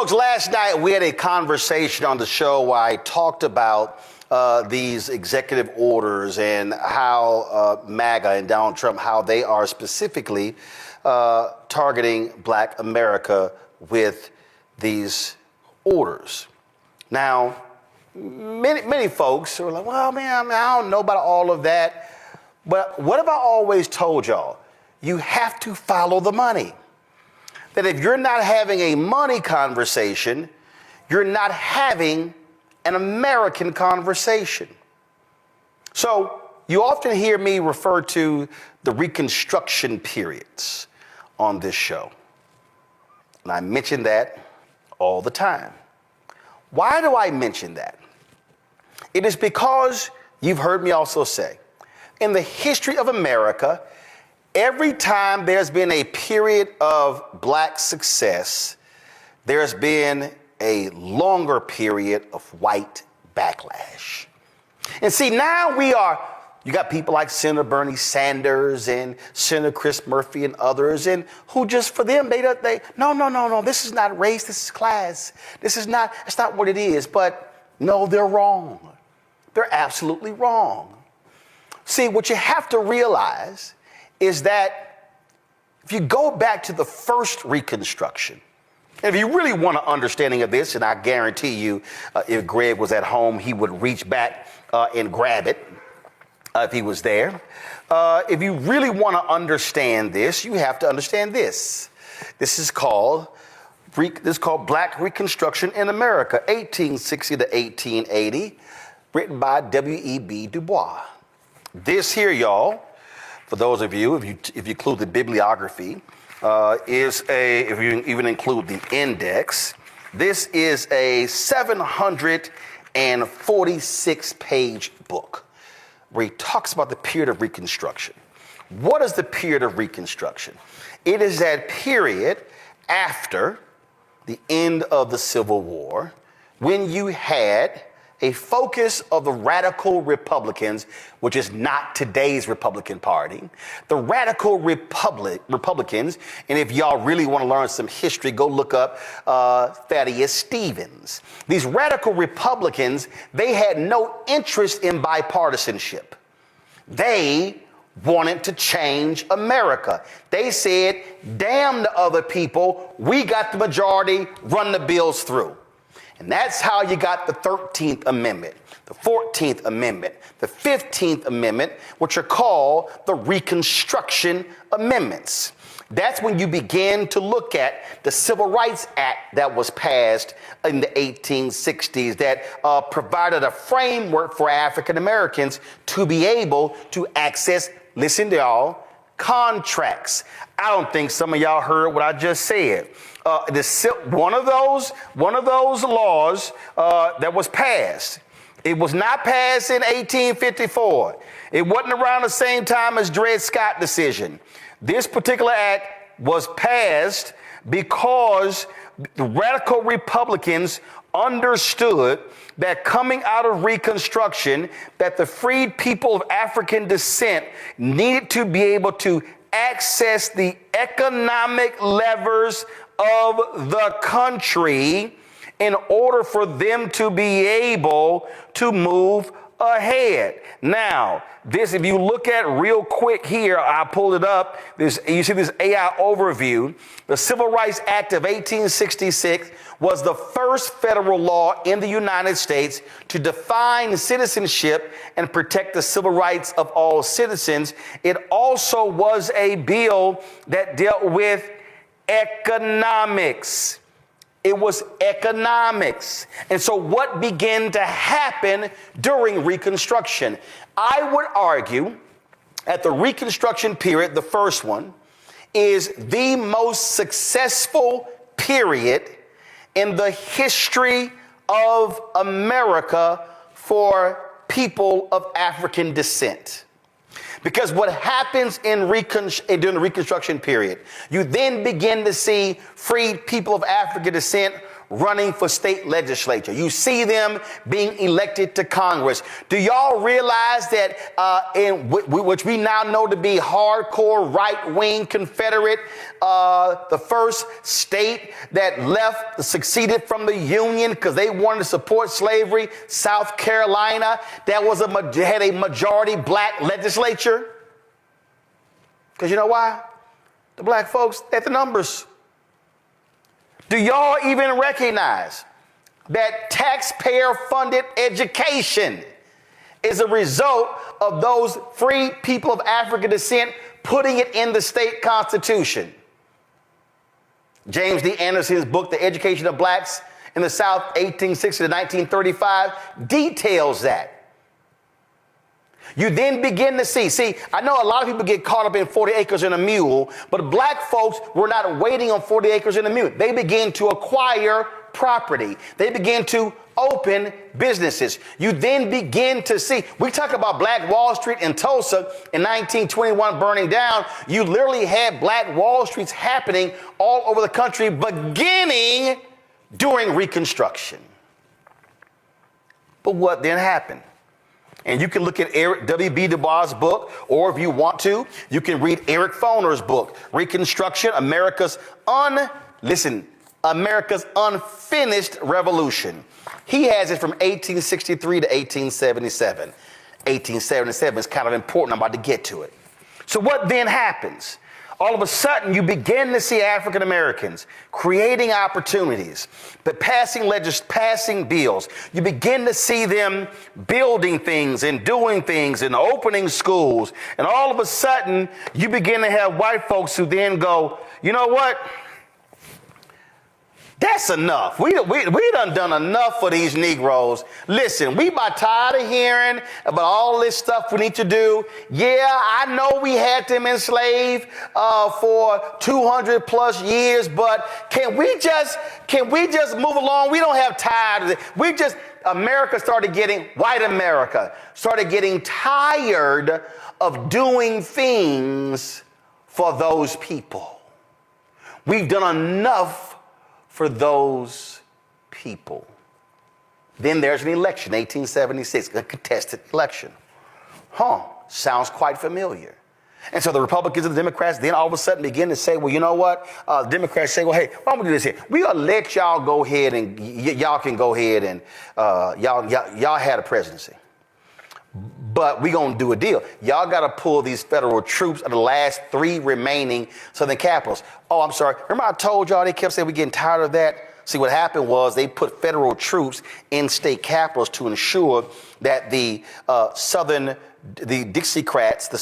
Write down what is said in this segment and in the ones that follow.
folks, last night we had a conversation on the show where I talked about these executive orders and how MAGA and Donald Trump, how they are specifically targeting Black America with these orders. Now, many folks are like, well, man, I don't know about all of that. But what have I always told y'all? You have to follow the money. That if you're not having a money conversation, you're not having an American conversation. So you often hear me refer to the Reconstruction periods on this show. And I mention that all the time. Why do I mention that? It is because you've heard me also say, in the history of America, every time there's been a period of Black success, there's been a longer period of white backlash. And see, now you got people like Senator Bernie Sanders and Senator Chris Murphy and others, and who just for them, no, this is not race, this is class. That's not what it is. But no, they're wrong. They're absolutely wrong. See, what you have to realize is that if you go back to the first Reconstruction, and if you really want an understanding of this, and I guarantee you, if Greg was at home, he would reach back and grab it if he was there. If you really want to understand this, you have to understand this. This is called Black Reconstruction in America, 1860 to 1880, written by W.E.B. Du Bois. This here, y'all, for those of you, if you include the bibliography, if you even include the index, this is a 746-page book where he talks about the period of Reconstruction. What is the period of Reconstruction? It is that period after the end of the Civil War when you had a focus of the radical Republicans, which is not today's Republican Party, the radical Republicans, and if y'all really want to learn some history, go look up Thaddeus Stevens. These radical Republicans, they had no interest in bipartisanship. They wanted to change America. They said, damn the other people, we got the majority, run the bills through. And that's how you got the 13th Amendment, the 14th Amendment, the 15th Amendment, which are called the Reconstruction Amendments. That's when you begin to look at the Civil Rights Act that was passed in the 1860s that provided a framework for African Americans to be able to access, listen to y'all, contracts. I don't think some of y'all heard what I just said. One of those laws that was passed, it was not passed in 1854. It wasn't around the same time as Dred Scott decision. This particular act was passed because the radical Republicans understood that coming out of Reconstruction, that the freed people of African descent needed to be able to access the economic levers of the country in order for them to be able to move ahead. Now, this, if you look at real quick here, I pulled it up. You see this AI overview. The Civil Rights Act of 1866 was the first federal law in the United States to define citizenship and protect the civil rights of all citizens. It also was a bill that dealt with economics. It was economics. And so what began to happen during Reconstruction? I would argue at the Reconstruction period, the first one, is the most successful period in the history of America for people of African descent. Because what happens during the Reconstruction period, you then begin to see freed people of African descent running for state legislature. You see them being elected to Congress. Do y'all realize that which we now know to be hardcore right-wing Confederate, the first state that seceded from the Union because they wanted to support slavery, South Carolina, that had a majority black legislature? Because you know why? The black folks at the numbers. Do y'all even recognize that taxpayer-funded education is a result of those free people of African descent putting it in the state constitution? James D. Anderson's book, The Education of Blacks in the South, 1860 to 1935, details that. You then begin to see, I know a lot of people get caught up in 40 acres and a mule, but black folks were not waiting on 40 acres and a mule. They began to acquire property. They began to open businesses. You then begin to see, we talk about Black Wall Street in Tulsa in 1921 burning down. You literally had Black Wall Streets happening all over the country beginning during Reconstruction. But what then happened? And you can look at Eric W.B. Du Bois' book, or if you want to, you can read Eric Foner's book, Reconstruction, America's Unfinished Revolution. He has it from 1863 to 1877. 1877 is kind of important. I'm about to get to it. So what then happens? All of a sudden, you begin to see African Americans creating opportunities, but passing bills. You begin to see them building things and doing things and opening schools. And all of a sudden, you begin to have white folks who then go, you know what? That's enough. We done enough for these Negroes. Listen, we about tired of hearing about all this stuff we need to do. Yeah, I know we had them enslaved for 200 plus years, but can we just move along? We don't have time. White America started getting tired of doing things for those people. We've done enough for those people. Then there's an election, 1876, a contested election. Sounds quite familiar. And so the Republicans and the Democrats then all of a sudden begin to say, well, you know what? The Democrats say, well, hey, why don't we do this here? We're going to let y'all go ahead and y'all can go ahead and y'all had a presidency. But we're going to do a deal. Y'all got to pull these federal troops of the last 3 remaining southern capitals. Oh, I'm sorry. Remember I told y'all they kept saying we're getting tired of that? See, what happened was they put federal troops in state capitals to ensure that the Dixiecrats, the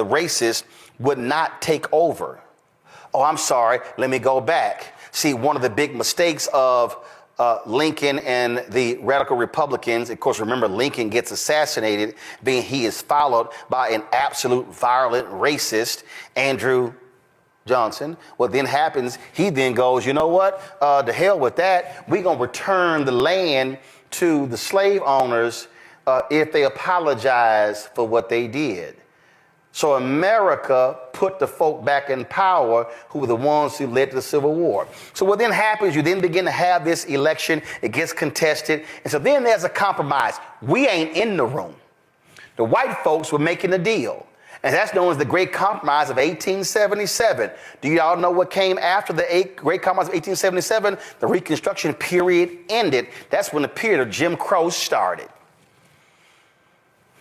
racists, would not take over. Oh, I'm sorry. Let me go back. See, one of the big mistakes of Lincoln and the radical Republicans, of course, remember Lincoln gets assassinated, being he is followed by an absolute violent racist, Andrew Johnson. What then happens, he then goes, you know what, to hell with that. We're going to return the land to the slave owners if they apologize for what they did. So America put the folk back in power who were the ones who led to the Civil War. So what then happens, you then begin to have this election, it gets contested, and so then there's a compromise. We ain't in the room. The white folks were making a deal, and that's known as the Great Compromise of 1877. Do y'all know what came after the Great Compromise of 1877? The Reconstruction period ended. That's when the period of Jim Crow started.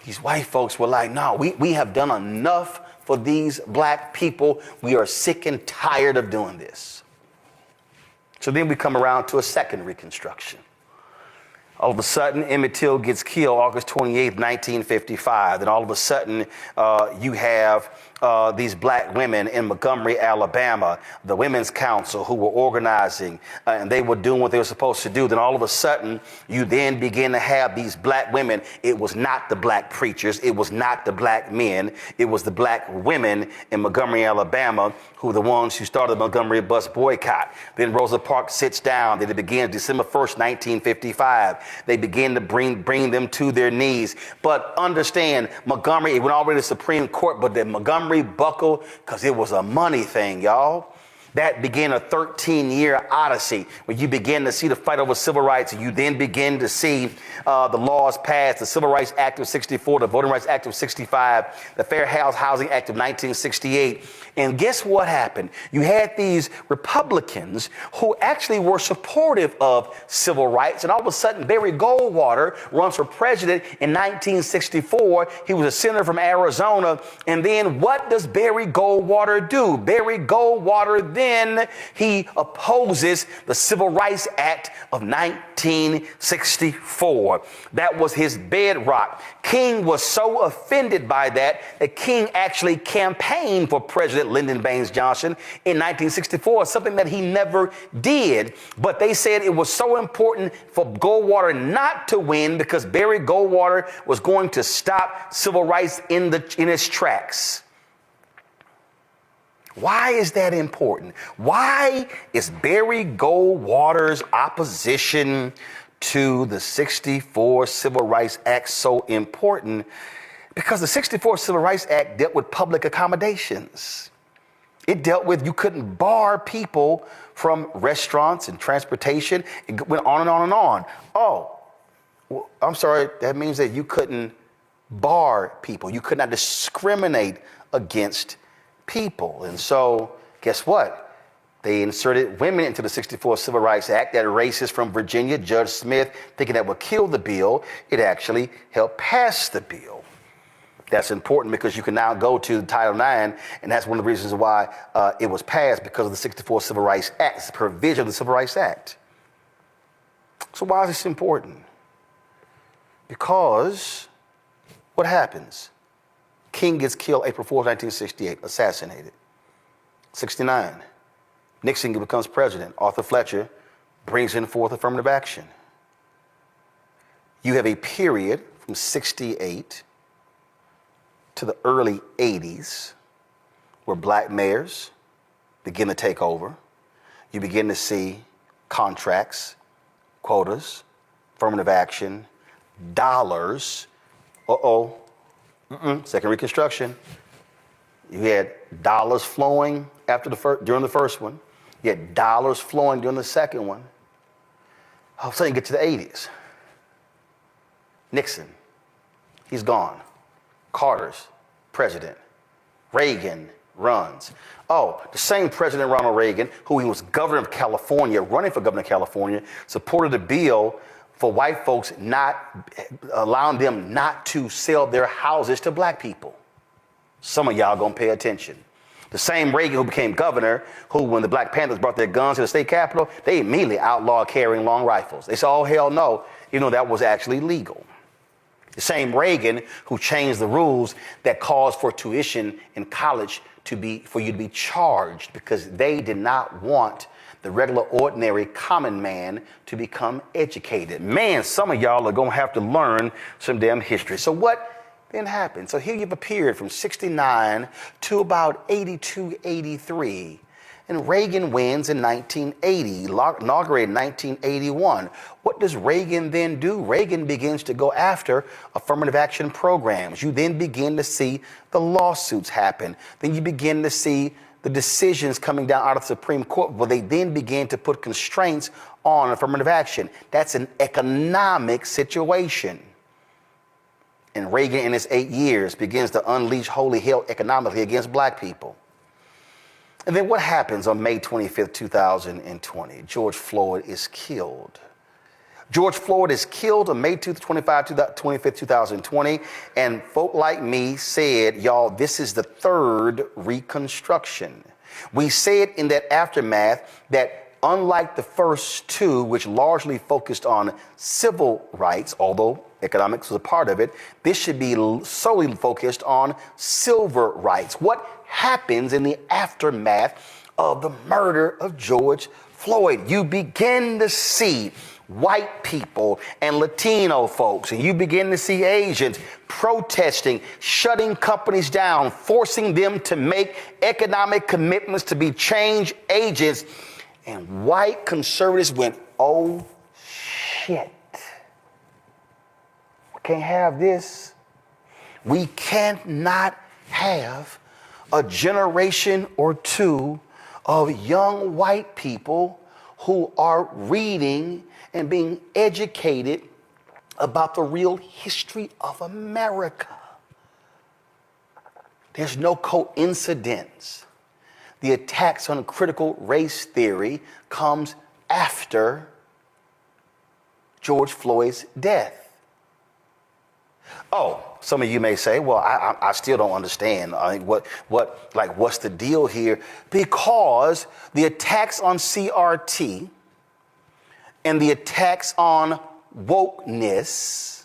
These white folks were like, no, we have done enough for these black people. We are sick and tired of doing this. So then we come around to a second Reconstruction. All of a sudden, Emmett Till gets killed August 28th, 1955. Then all of a sudden, you have these black women in Montgomery, Alabama, the Women's Council, who were organizing, and they were doing what they were supposed to do. Then all of a sudden, you then begin to have these black women. It was not the black preachers. It was not the black men. It was the black women in Montgomery, Alabama, who were the ones who started the Montgomery bus boycott. Then Rosa Parks sits down. Then it begins December 1st, 1955. They begin to bring them to their knees. But understand, Montgomery, it went all the way to the Supreme Court, but the Montgomery buckled because it was a money thing, y'all. That began a 13-year odyssey when you begin to see the fight over civil rights, and you then begin to see the laws passed, the Civil Rights Act of 64, the Voting Rights Act of 65, the Fair Housing Act of 1968. And guess what happened? You had these Republicans who actually were supportive of civil rights, and all of a sudden Barry Goldwater runs for president in 1964. He was a senator from Arizona. And then what does Barry Goldwater do? Barry Goldwater then he opposes the Civil Rights Act of 1964. That was his bedrock. King was so offended by that King actually campaigned for President Lyndon Baines Johnson in 1964, something that he never did. But they said it was so important for Goldwater not to win because Barry Goldwater was going to stop civil rights in its tracks. Why is that important? Why is Barry Goldwater's opposition to the 64 Civil Rights Act so important? Because the 64 Civil Rights Act dealt with public accommodations. It dealt with you couldn't bar people from restaurants and transportation. It went on and on and on. Oh, well, I'm sorry. That means that you couldn't bar people. You could not discriminate against people. And so guess what? They inserted women into the 64 Civil Rights Act. That racist from Virginia, Judge Smith, thinking that would kill the bill, it actually helped pass the bill. That's important because you can now go to Title IX, and that's one of the reasons why it was passed, because of the 64 Civil Rights Act. It's a provision of the Civil Rights Act. So why is this important? Because what happens? King gets killed April 4th, 1968, assassinated. 69, Nixon becomes president. Arthur Fletcher brings in forth affirmative action. You have a period from 68 to the early 80s where black mayors begin to take over. You begin to see contracts, quotas, affirmative action, dollars. Second Reconstruction. You had dollars flowing during the first one. You had dollars flowing during the second one. All of a sudden, you get to the 80s. Nixon, he's gone. Carter's president. Reagan runs. Oh, the same President Ronald Reagan, who he was governor of California, running for governor of California, supported a bill for white folks not allowing them not to sell their houses to black people. Some of y'all gonna pay attention. The same Reagan who became governor, who when the Black Panthers brought their guns to the state capitol, they immediately outlawed carrying long rifles. They said, oh, hell no, even though that was actually legal. The same Reagan who changed the rules that caused for tuition in college for you to be charged because they did not want the regular, ordinary, common man to become educated. Man, some of y'all are going to have to learn some damn history. So what then happened? So here you've appeared from 69 to about 82, 83. And Reagan wins in 1980, inaugurated in 1981. What does Reagan then do? Reagan begins to go after affirmative action programs. You then begin to see the lawsuits happen. Then you begin to see the decisions coming down out of the Supreme Court, where they then began to put constraints on affirmative action. That's an economic situation. And Reagan, in his 8 years, begins to unleash holy hell economically against black people. And then what happens on May 25th, 2020? George Floyd is killed. George Floyd is killed on May 25th, 2020. And folk like me said, y'all, this is the third Reconstruction. We said in that aftermath that unlike the first two, which largely focused on civil rights, although economics was a part of it, this should be solely focused on civil rights. What happens in the aftermath of the murder of George Floyd? You begin to see white people and Latino folks, and you begin to see Asians protesting, shutting companies down, forcing them to make economic commitments to be change agents. And white conservatives went, oh shit. We can't have this. We cannot have a generation or two of young white people who are reading and being educated about the real history of America. There's no coincidence. The attacks on critical race theory comes after George Floyd's death. Oh, some of you may say, well, I still don't understand. What's the deal here? Because the attacks on CRT and the attacks on wokeness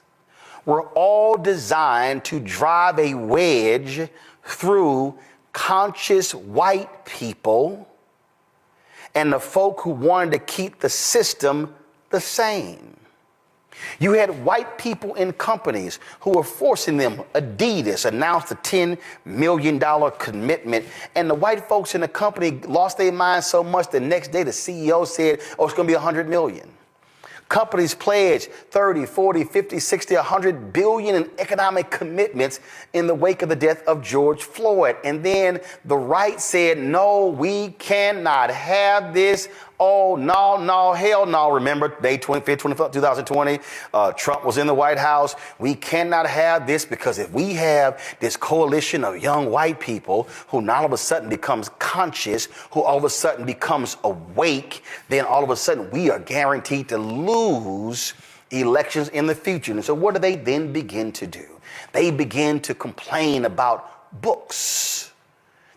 were all designed to drive a wedge through conscious white people and the folk who wanted to keep the system the same. You had white people in companies who were forcing them. Adidas announced a $10 million commitment, and the white folks in the company lost their minds so much the next day the CEO said, oh, it's going to be $100 million. Companies pledged 30, 40, 50, 60, 100 billion in economic commitments in the wake of the death of George Floyd. And then the right said, no, we cannot have this. Oh, no, hell no. Remember, May 25th, 2020, Trump was in the White House. We cannot have this, because if we have this coalition of young white people who now all of a sudden becomes conscious, who all of a sudden becomes awake, then all of a sudden we are guaranteed to lose elections in the future. And so what do they then begin to do? They begin to complain about books.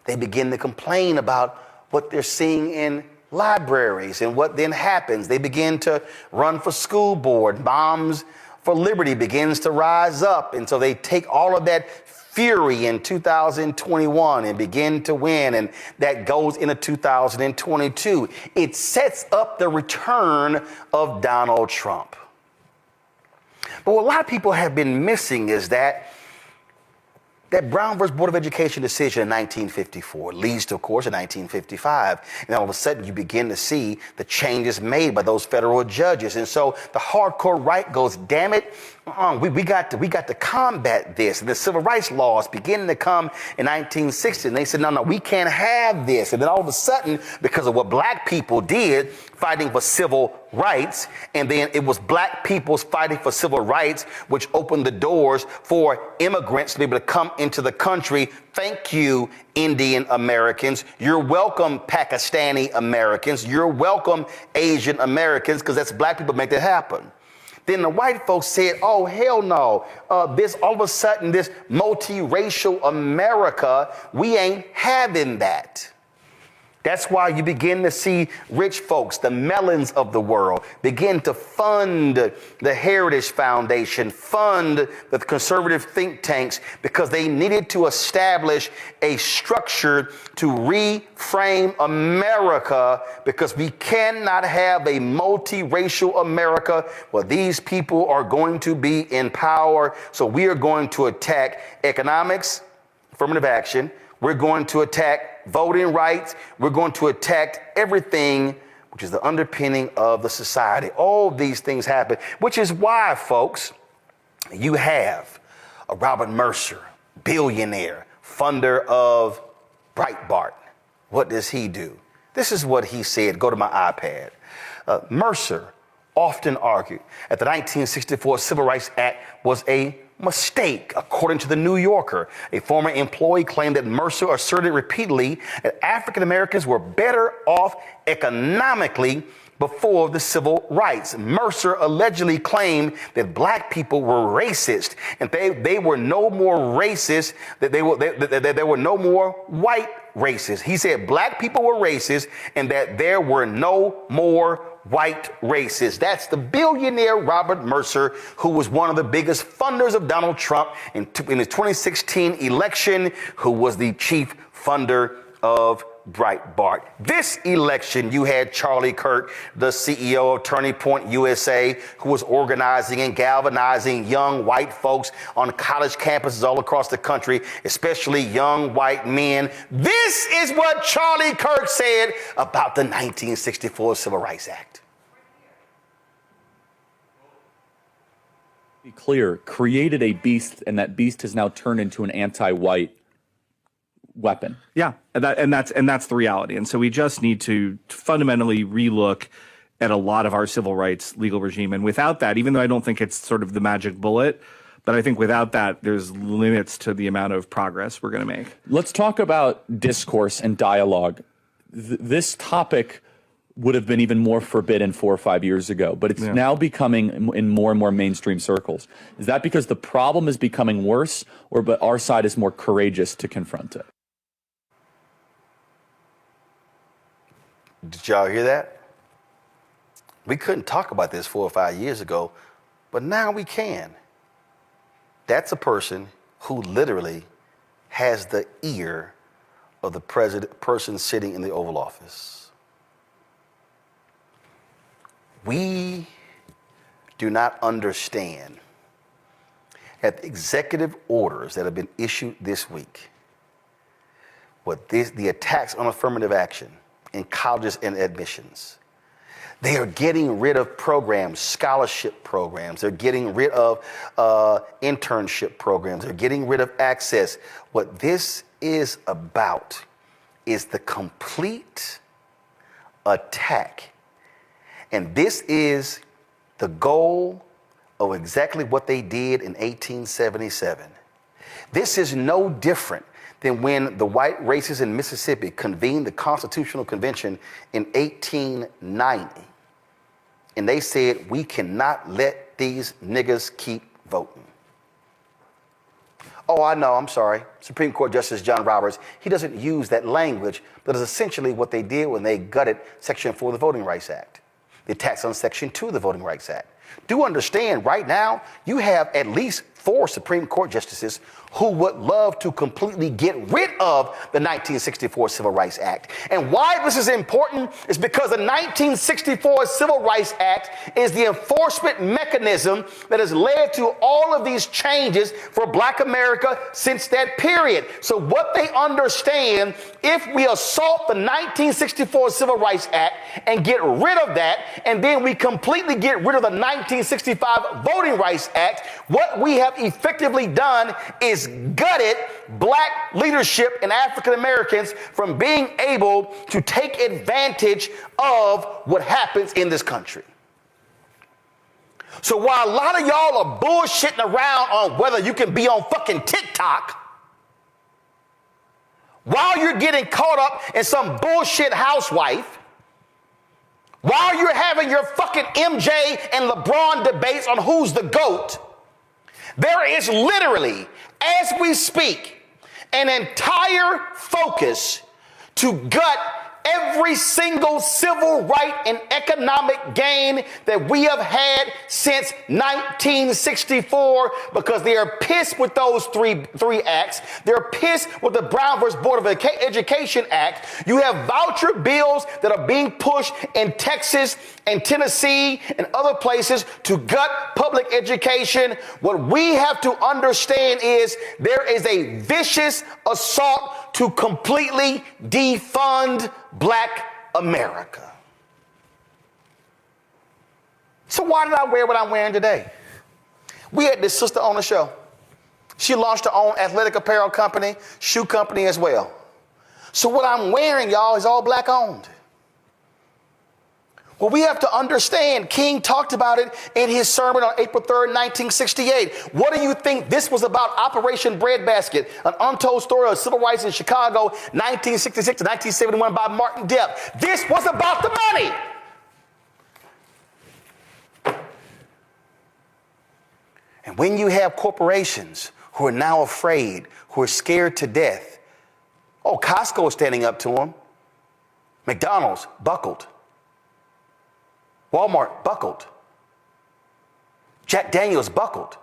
They begin to complain about what they're seeing in libraries, and what then happens. They begin to run for school board. Moms for Liberty begins to rise up. And so they take all of that fury in 2021 and begin to win. And that goes into 2022. It sets up the return of Donald Trump. But what a lot of people have been missing is that Brown versus Board of Education decision in 1954 leads to, of course, in 1955. And all of a sudden, you begin to see the changes made by those federal judges. And so the hardcore right goes, damn it, we got to combat this. And the civil rights laws beginning to come in 1960. And they said, no, we can't have this. And then all of a sudden, because of what black people did, fighting for civil rights, and then it was black people's fighting for civil rights, which opened the doors for immigrants to be able to come into the country. Thank you, Indian Americans. You're welcome, Pakistani Americans. You're welcome, Asian Americans, because that's black people make that happen. Then the white folks said, oh, hell no. This all of a sudden, this multiracial America, we ain't having that. That's why you begin to see rich folks, the Mellons of the world, begin to fund the Heritage Foundation, fund the conservative think tanks, because they needed to establish a structure to reframe America, because we cannot have a multiracial America where these people are going to be in power. So we are going to attack economics, affirmative action. We're going to attack voting rights. We're going to attack everything which is the underpinning of the society. All these things happen, which is why, folks, you have a Robert Mercer, billionaire, funder of Breitbart. What does he do? This is what he said. Go to my iPad. Mercer often argued that the 1964 Civil Rights Act was a mistake. According to the New Yorker, a former employee claimed that Mercer asserted repeatedly that African Americans were better off economically before the civil rights. Mercer allegedly claimed that black people were racist, and they were no more racist, that there were no more white racists. He said black people were racist and that there were no more white racists. That's the billionaire Robert Mercer, who was one of the biggest funders of Donald Trump in the 2016 election, who was the chief funder of Breitbart. This election, you had Charlie Kirk, the CEO of Turning Point USA, who was organizing and galvanizing young white folks on college campuses all across the country, especially young white men. This is what Charlie Kirk said about the 1964 Civil Rights Act. Be clear, created a beast, and that beast has now turned into an anti-white. weapon. Yeah, and that's the reality. And so we just need to fundamentally relook at a lot of our civil rights legal regime. And without that, even though I don't think it's sort of the magic bullet, but I think without that, there's limits to the amount of progress we're going to make. Let's talk about discourse and dialogue. This topic would have been even more forbidden 4 or 5 years ago, but it's now becoming in more and more mainstream circles. Is that because the problem is becoming worse, or but our side is more courageous to confront it? Did y'all hear that? We couldn't talk about this 4 or 5 years ago, but now we can. That's a person who literally has the ear of the person sitting in the Oval Office. We do not understand that the executive orders that have been issued this week, the attacks on affirmative action in colleges and admissions, they are getting rid of programs, scholarship programs. They're getting rid of internship programs. They're getting rid of access. What this is about is the complete attack. And this is the goal of exactly what they did in 1877. This is no different than when the white racists in Mississippi convened the Constitutional Convention in 1890. And they said, we cannot let these niggas keep voting. Oh, I know, I'm sorry. Supreme Court Justice John Roberts, he doesn't use that language, but it's essentially what they did when they gutted Section 4 of the Voting Rights Act. The attacks on Section 2 of the Voting Rights Act. Do understand, right now, you have at least 4 Supreme Court justices who would love to completely get rid of the 1964 Civil Rights Act. And why this is important is because the 1964 Civil Rights Act is the enforcement mechanism that has led to all of these changes for Black America since that period. So what they understand, if we assault the 1964 Civil Rights Act and get rid of that, and then we completely get rid of the 1965 Voting Rights Act, what we have effectively done is gutted Black leadership and African Americans from being able to take advantage of what happens in this country. So while a lot of y'all are bullshitting around on whether you can be on fucking TikTok, while you're getting caught up in some bullshit housewife, while you're having your fucking MJ and LeBron debates on who's the GOAT, there is literally, as we speak, an entire focus to gut every single civil right and economic gain that we have had since 1964, because they are pissed with those three acts. They're pissed with the Brown versus Board of Education Act. You have voucher bills that are being pushed in Texas and Tennessee and other places to gut public education. What we have to understand is there is a vicious assault to completely defund Black America. So why did I wear what I'm wearing today? We had this sister on the show. She launched her own athletic apparel company, shoe company as well. So what I'm wearing, y'all, is all Black owned. Well, we have to understand, King talked about it in his sermon on April 3rd, 1968. What do you think this was about? Operation Breadbasket, an untold story of civil rights in Chicago, 1966 to 1971 by Martin Depp. This was about the money. And when you have corporations who are now afraid, who are scared to death, oh, Costco is standing up to them. McDonald's buckled. Walmart buckled. Jack Daniels buckled.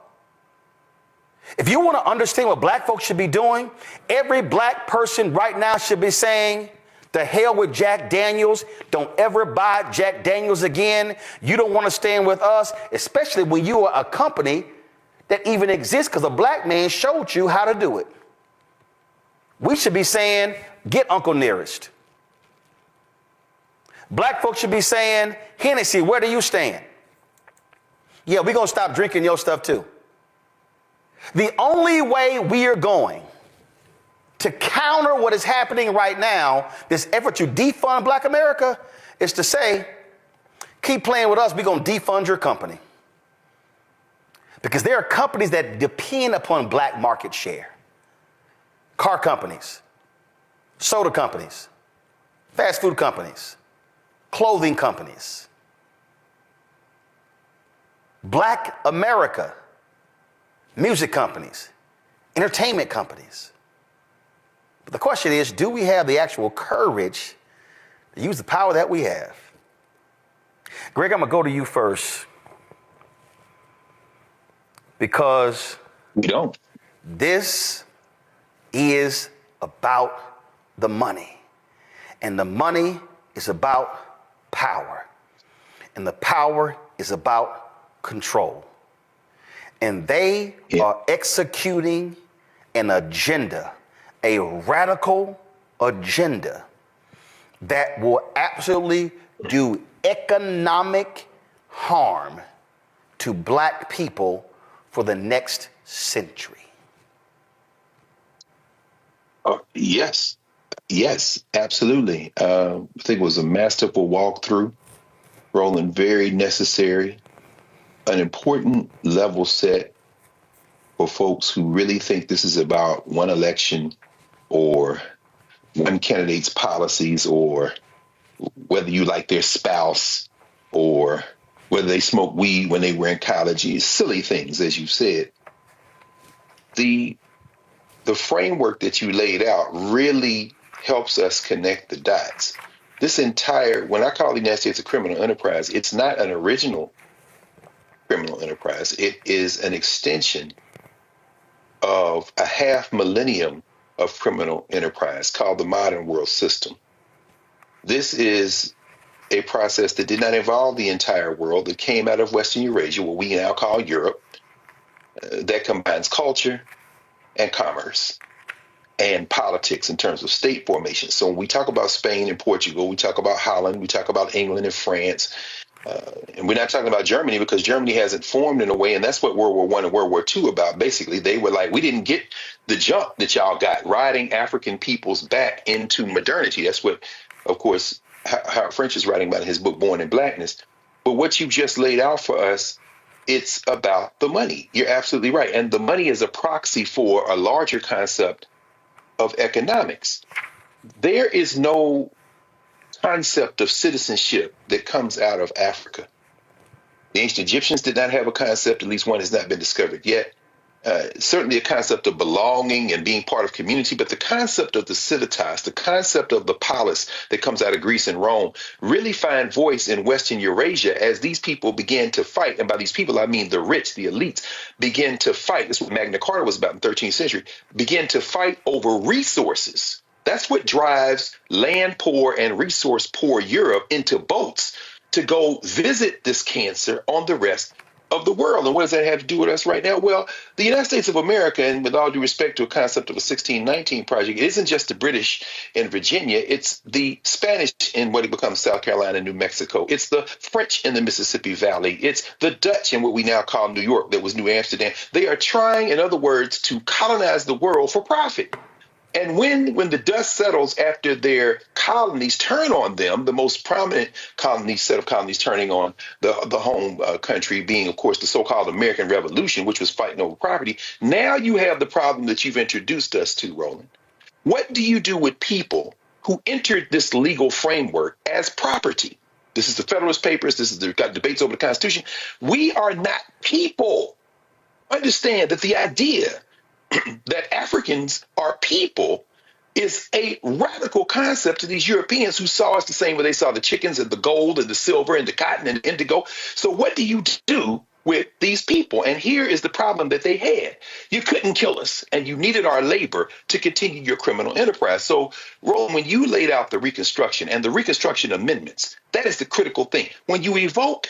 If you want to understand what Black folks should be doing, every Black person right now should be saying, the hell with Jack Daniels. Don't ever buy Jack Daniels again. You don't want to stand with us, especially when you are a company that even exists because a Black man showed you how to do it. We should be saying, get Uncle Nearest. Black folks should be saying, Hennessy, where do you stand? Yeah, we're going to stop drinking your stuff too. The only way we are going to counter what is happening right now, this effort to defund Black America, is to say, keep playing with us, we're going to defund your company. Because there are companies that depend upon black market share. Car companies, soda companies, fast food companies, clothing companies. Black America, music companies, entertainment companies. But the question is, do we have the actual courage to use the power that we have? Greg, I'm going to go to you first. Because we don't. This is about the money. And the money is about power. And the power is about control. And they are executing an agenda, a radical agenda that will absolutely do economic harm to black people for the next century. Yes, absolutely. I think it was a masterful walkthrough, Roland, very necessary, an important level set for folks who really think this is about one election or one candidate's policies or whether you like their spouse or whether they smoked weed when they were in college, silly things, as you said. The framework that you laid out really helps us connect the dots. This entire, when I call the United States a criminal enterprise, it's not an original criminal enterprise. It is an extension of a half millennium of criminal enterprise called the modern world system. This is a process that did not involve the entire world. It came out of Western Eurasia, what we now call Europe, that combines culture and commerce and politics in terms of state formation. So when we talk about Spain and Portugal, we talk about Holland, we talk about England and France, and we're not talking about Germany because Germany hasn't formed in a way, and that's what World War I and World War II about. Basically, they were like, we didn't get the jump that y'all got, riding African peoples back into modernity. That's what, of course, Howard French is writing about in his book, Born in Blackness. But what you just laid out for us, it's about the money. You're absolutely right. And the money is a proxy for a larger concept of economics. There is no concept of citizenship that comes out of Africa. The ancient Egyptians did not have a concept, at least one has not been discovered yet. Certainly a concept of belonging and being part of community, but the concept of the civitas, the concept of the polis that comes out of Greece and Rome really find voice in Western Eurasia as these people began to fight. And by these people, I mean the rich, the elites, began to fight. This is what Magna Carta was about in the 13th century, began to fight over resources. That's what drives land poor and resource poor Europe into boats to go visit this cancer on the rest of the world. And what does that have to do with us right now? Well, the United States of America, and with all due respect to a concept of a 1619 project, it isn't just the British in Virginia, it's the Spanish in what becomes South Carolina and New Mexico. It's the French in the Mississippi Valley. It's the Dutch in what we now call New York, that was New Amsterdam. They are trying, in other words, to colonize the world for profit. And when the dust settles after their colonies turn on them, the most prominent set of colonies turning on the home country being, of course, the so-called American Revolution, which was fighting over property, now you have the problem that you've introduced us to, Roland. What do you do with people who entered this legal framework as property? This is the Federalist Papers. They've got debates over the Constitution. We are not people. Understand that the idea that Africans are people is a radical concept to these Europeans who saw us the same way they saw the chickens and the gold and the silver and the cotton and the indigo. So what do you do with these people? And here is the problem that they had. You couldn't kill us, and you needed our labor to continue your criminal enterprise. So, Roland, when you laid out the Reconstruction and the Reconstruction amendments, that is the critical thing. When you evoke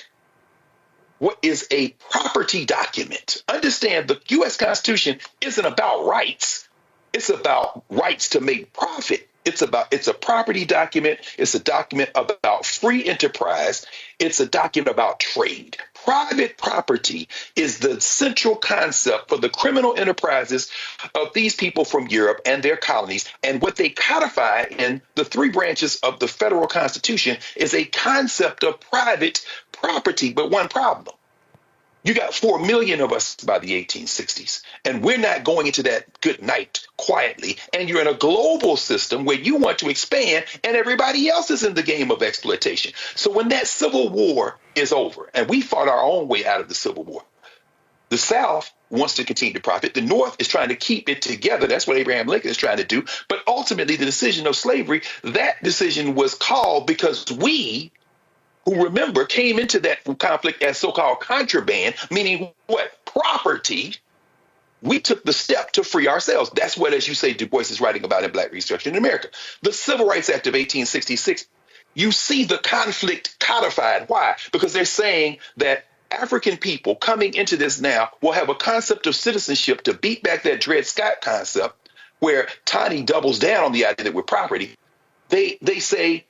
what is a property document, understand the U.S. Constitution isn't about rights. It's about rights to make profit. It's a property document. It's a document about free enterprise. It's a document about trade, Private property is the central concept for the criminal enterprises of these people from Europe and their colonies. And what they codify in the three branches of the federal constitution is a concept of private property. But one problem. You got 4 million of us by the 1860s, and we're not going into that good night quietly. And you're in a global system where you want to expand, and everybody else is in the game of exploitation. So when that Civil War is over, and we fought our own way out of the Civil War, the South wants to continue to profit. The North is trying to keep it together. That's what Abraham Lincoln is trying to do. But ultimately, the decision of slavery, that decision was called because we, who remember, came into that conflict as so-called contraband, meaning what? Property. We took the step to free ourselves. That's what, as you say, Du Bois is writing about in Black Reconstruction in America. The Civil Rights Act of 1866, you see the conflict codified. Why? Because they're saying that African people coming into this now will have a concept of citizenship to beat back that Dred Scott concept, where Tani doubles down on the idea that we're property. They say,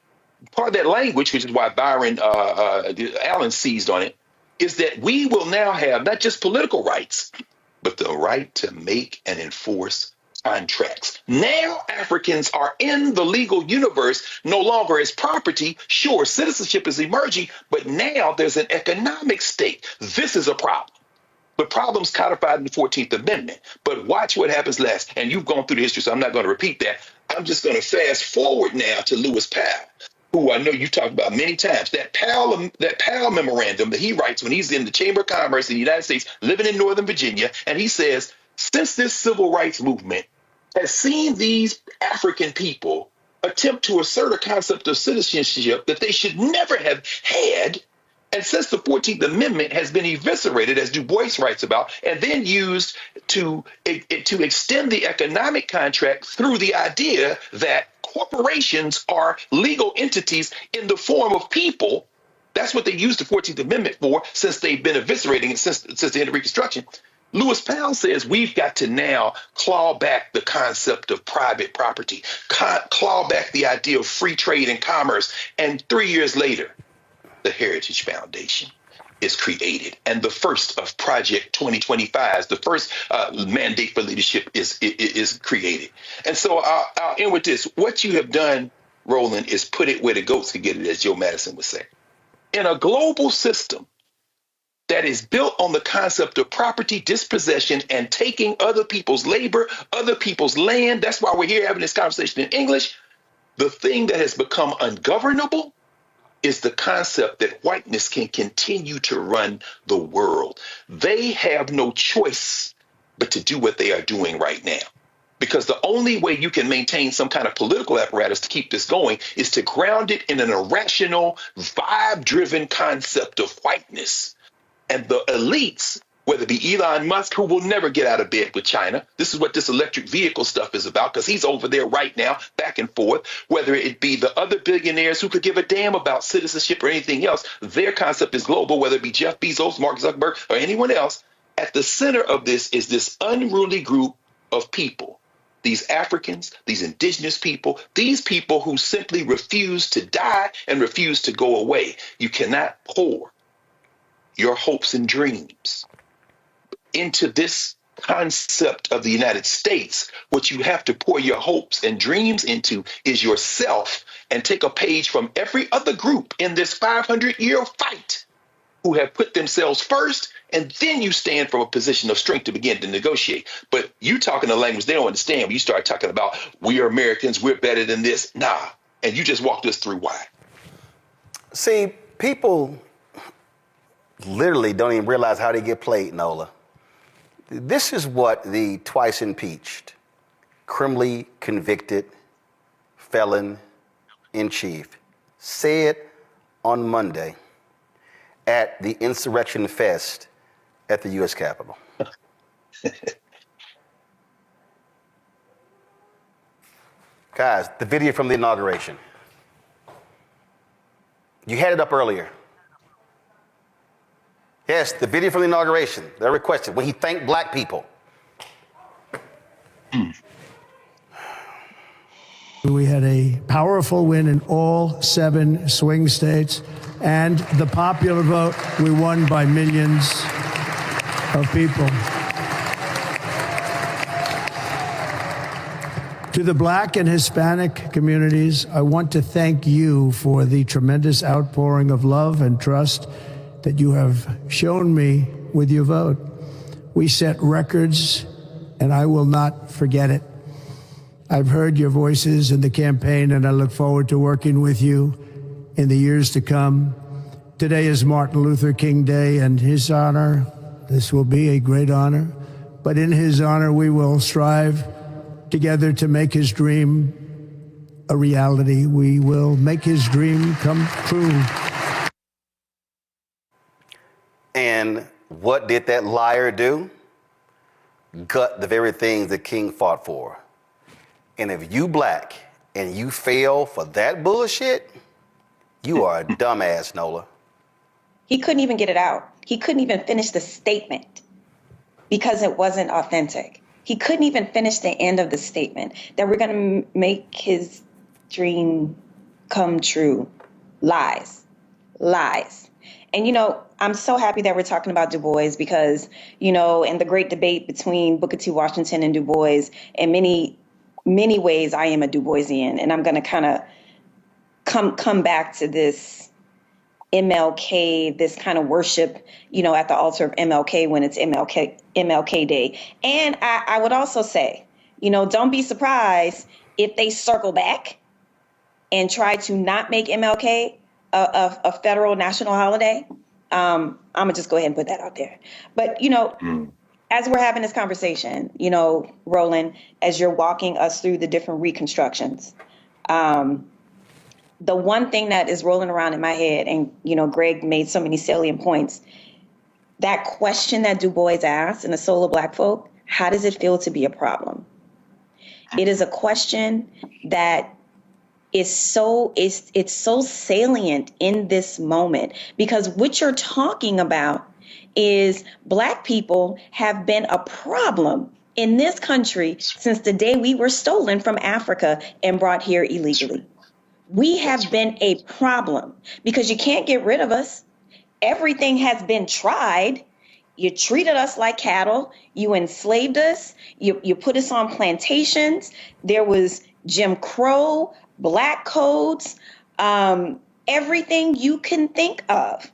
part of that language, which is why Byron Allen seized on it, is that we will now have not just political rights, but the right to make and enforce contracts. Now Africans are in the legal universe no longer as property. Sure, citizenship is emerging, but now there's an economic stake. This is a problem. The problem's codified in the 14th Amendment. But watch what happens last. And you've gone through the history, so I'm not going to repeat that. I'm just going to fast forward now to Lewis Powell, who I know you talked about many times. That Powell memorandum that he writes when he's in the Chamber of Commerce in the United States, living in Northern Virginia, and he says, since this civil rights movement has seen these African people attempt to assert a concept of citizenship that they should never have had, and since the 14th Amendment has been eviscerated, as Du Bois writes about, and then used to extend the economic contract through the idea that corporations are legal entities in the form of people. That's what they used the 14th Amendment for, since they've been eviscerating it since the end of Reconstruction. Lewis Powell says we've got to now claw back the concept of private property, claw back the idea of free trade and commerce. And 3 years later, the Heritage Foundation is created. And the first of Project 2025, the first mandate for leadership is created. And so I'll end with this. What you have done, Roland, is put it where the goats can get it, as Joe Madison would say. In a global system that is built on the concept of property dispossession and taking other people's labor, other people's land, that's why we're here having this conversation in English. The thing that has become ungovernable is the concept that whiteness can continue to run the world. They have no choice but to do what they are doing right now. Because the only way you can maintain some kind of political apparatus to keep this going is to ground it in an irrational, vibe-driven concept of whiteness. And the elites, whether it be Elon Musk, who will never get out of bed with China. This is what this electric vehicle stuff is about, because he's over there right now, back and forth. Whether it be the other billionaires who could give a damn about citizenship or anything else, their concept is global, whether it be Jeff Bezos, Mark Zuckerberg, or anyone else. At the center of this is this unruly group of people, these Africans, these indigenous people, these people who simply refuse to die and refuse to go away. You cannot pour your hopes and dreams into this concept of the United States. What you have to pour your hopes and dreams into is yourself, and take a page from every other group in this 500-year fight who have put themselves first, and then you stand from a position of strength to begin to negotiate. But you talking a language they don't understand when you start talking about we are Americans, we're better than this. Nah. And you just walked us through why. See, people literally don't even realize how they get played, Nola. This is what the twice impeached, criminally convicted felon in chief said on Monday at the Insurrection Fest at the U.S. Capitol. Guys, the video from the inauguration. You had it up earlier. Yes, the video from the inauguration. They're requested when he thanked black people. We had a powerful win in all 7 swing states, And the popular vote, we won by millions of people. To the Black and Hispanic communities, I want to thank you for the tremendous outpouring of love and trust that you have shown me with your vote. We set records, and I will not forget it. I've heard your voices in the campaign, and I look forward to working with you in the years to come. Today is Martin Luther King Day, and his honor, this will be a great honor, but in his honor, we will strive together to make his dream a reality. We will make his dream come true. And what did that liar do? Gut the very things that King fought for. And if you Black and you fail for that bullshit, you are a dumbass, Nola. He couldn't even get it out. He couldn't even finish the statement because it wasn't authentic. He couldn't even finish the end of the statement that we're going to make his dream come true. Lies. And, I'm so happy that we're talking about Du Bois because, in the great debate between Booker T. Washington and Du Bois, in many ways, I am a Du Boisian. And I'm going to kind of come back to this MLK, this kind of worship, at the altar of MLK when it's MLK Day. And I would also say, don't be surprised if they circle back and try to not make MLK a federal national holiday. I'm gonna just go ahead and put that out there. But, as we're having this conversation, Roland, as you're walking us through the different reconstructions, the one thing that is rolling around in my head, and, Greg made so many salient points, that question that Du Bois asked in The Soul of Black Folk, how does it feel to be a problem? It is a question that is it's so salient in this moment, because what you're talking about is Black people have been a problem in this country since the day we were stolen from Africa and brought here illegally. We have been a problem because you can't get rid of us. Everything has been tried. You treated us like cattle. You enslaved us. You put us on plantations. There was Jim Crow, Black codes, everything you can think of.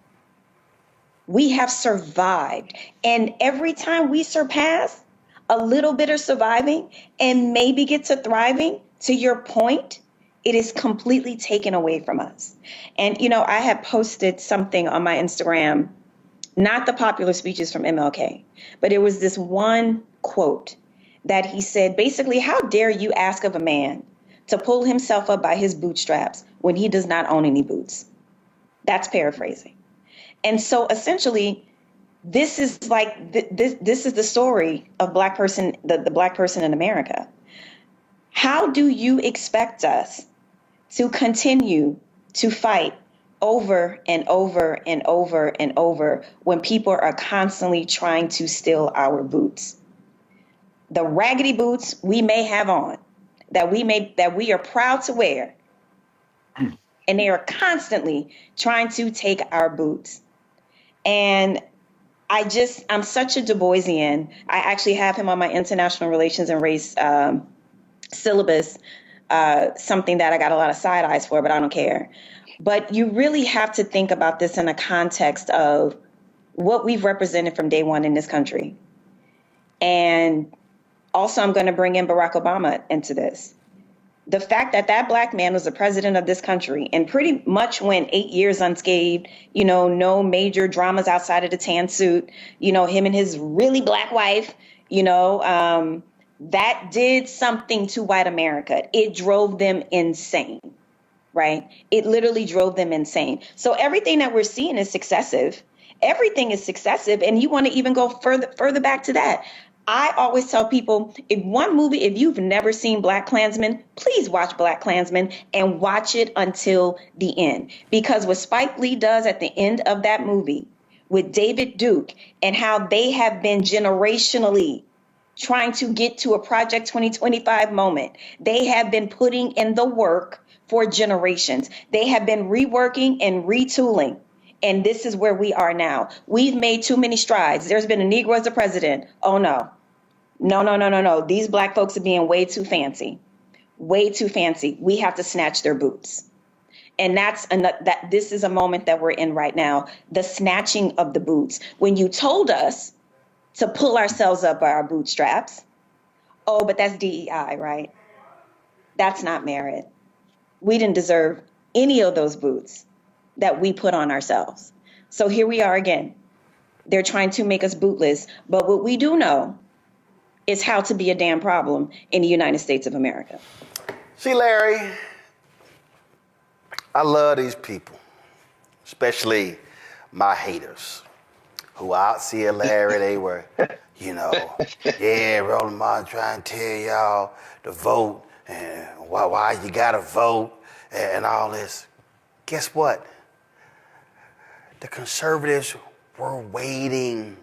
We have survived. And every time we surpass a little bit of surviving and maybe get to thriving, to your point, it is completely taken away from us. And, I had posted something on my Instagram, not the popular speeches from MLK, but it was this one quote that he said, basically, how dare you ask of a man to pull himself up by his bootstraps when he does not own any boots? That's paraphrasing. And so essentially, this is like, this is the story of Black person, the Black person in America. How do you expect us to continue to fight over and over and over and over when people are constantly trying to steal our boots? The raggedy boots we may have on, that we are proud to wear, and they are constantly trying to take our boots. And I'm such a Du Boisian. I actually have him on my international relations and race syllabus, something that I got a lot of side eyes for, but I don't care. But you really have to think about this in a context of what we've represented from day one in this country. And also, I'm going to bring in Barack Obama into this. The fact that that Black man was the president of this country and pretty much went 8 years unscathed, no major dramas outside of the tan suit, him and his really Black wife, that did something to white America. It drove them insane, right? It literally drove them insane. So everything that we're seeing is successive. Everything is successive. And you want to even go further back to that. I always tell people, if you've never seen BlacKkKlansman, please watch BlacKkKlansman and watch it until the end. Because what Spike Lee does at the end of that movie with David Duke and how they have been generationally trying to get to a Project 2025 moment. They have been putting in the work for generations. They have been reworking and retooling. And this is where we are now. We've made too many strides. There's been a Negro as a president. Oh, no. No, no, no, no, no. These Black folks are being way too fancy. Way too fancy. We have to snatch their boots. And this is a moment that we're in right now, the snatching of the boots. When you told us to pull ourselves up by our bootstraps, oh, but that's DEI, right? That's not merit. We didn't deserve any of those boots that we put on ourselves. So here we are again. They're trying to make us bootless. But what we do know is how to be a damn problem in the United States of America. See, Larry, I love these people, especially my haters, who out see Larry, they were, yeah, Roland Martin trying to tell y'all to vote, and why you gotta vote, and all this. Guess what? The conservatives were waiting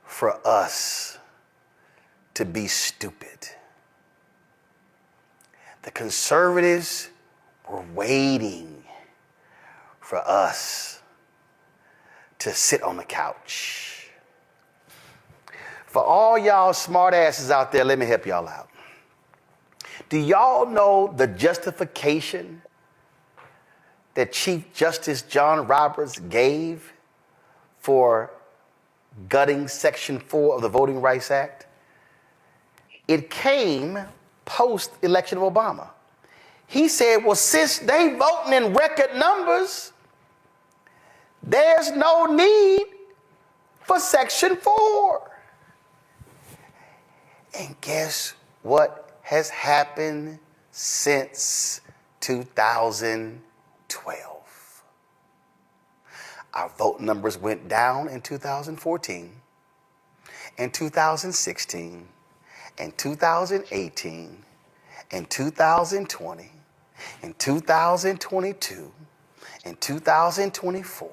for us to be stupid. The conservatives were waiting for us to sit on the couch. For all y'all smart asses out there, let me help y'all out. Do y'all know the justification that Chief Justice John Roberts gave for gutting Section 4 of the Voting Rights Act? It came post-election of Obama. He said, well, since they voting in record numbers, there's no need for Section 4. And guess what has happened since 2012? Our vote numbers went down in 2014, and 2016, and 2018, and 2020, and 2022, and 2024.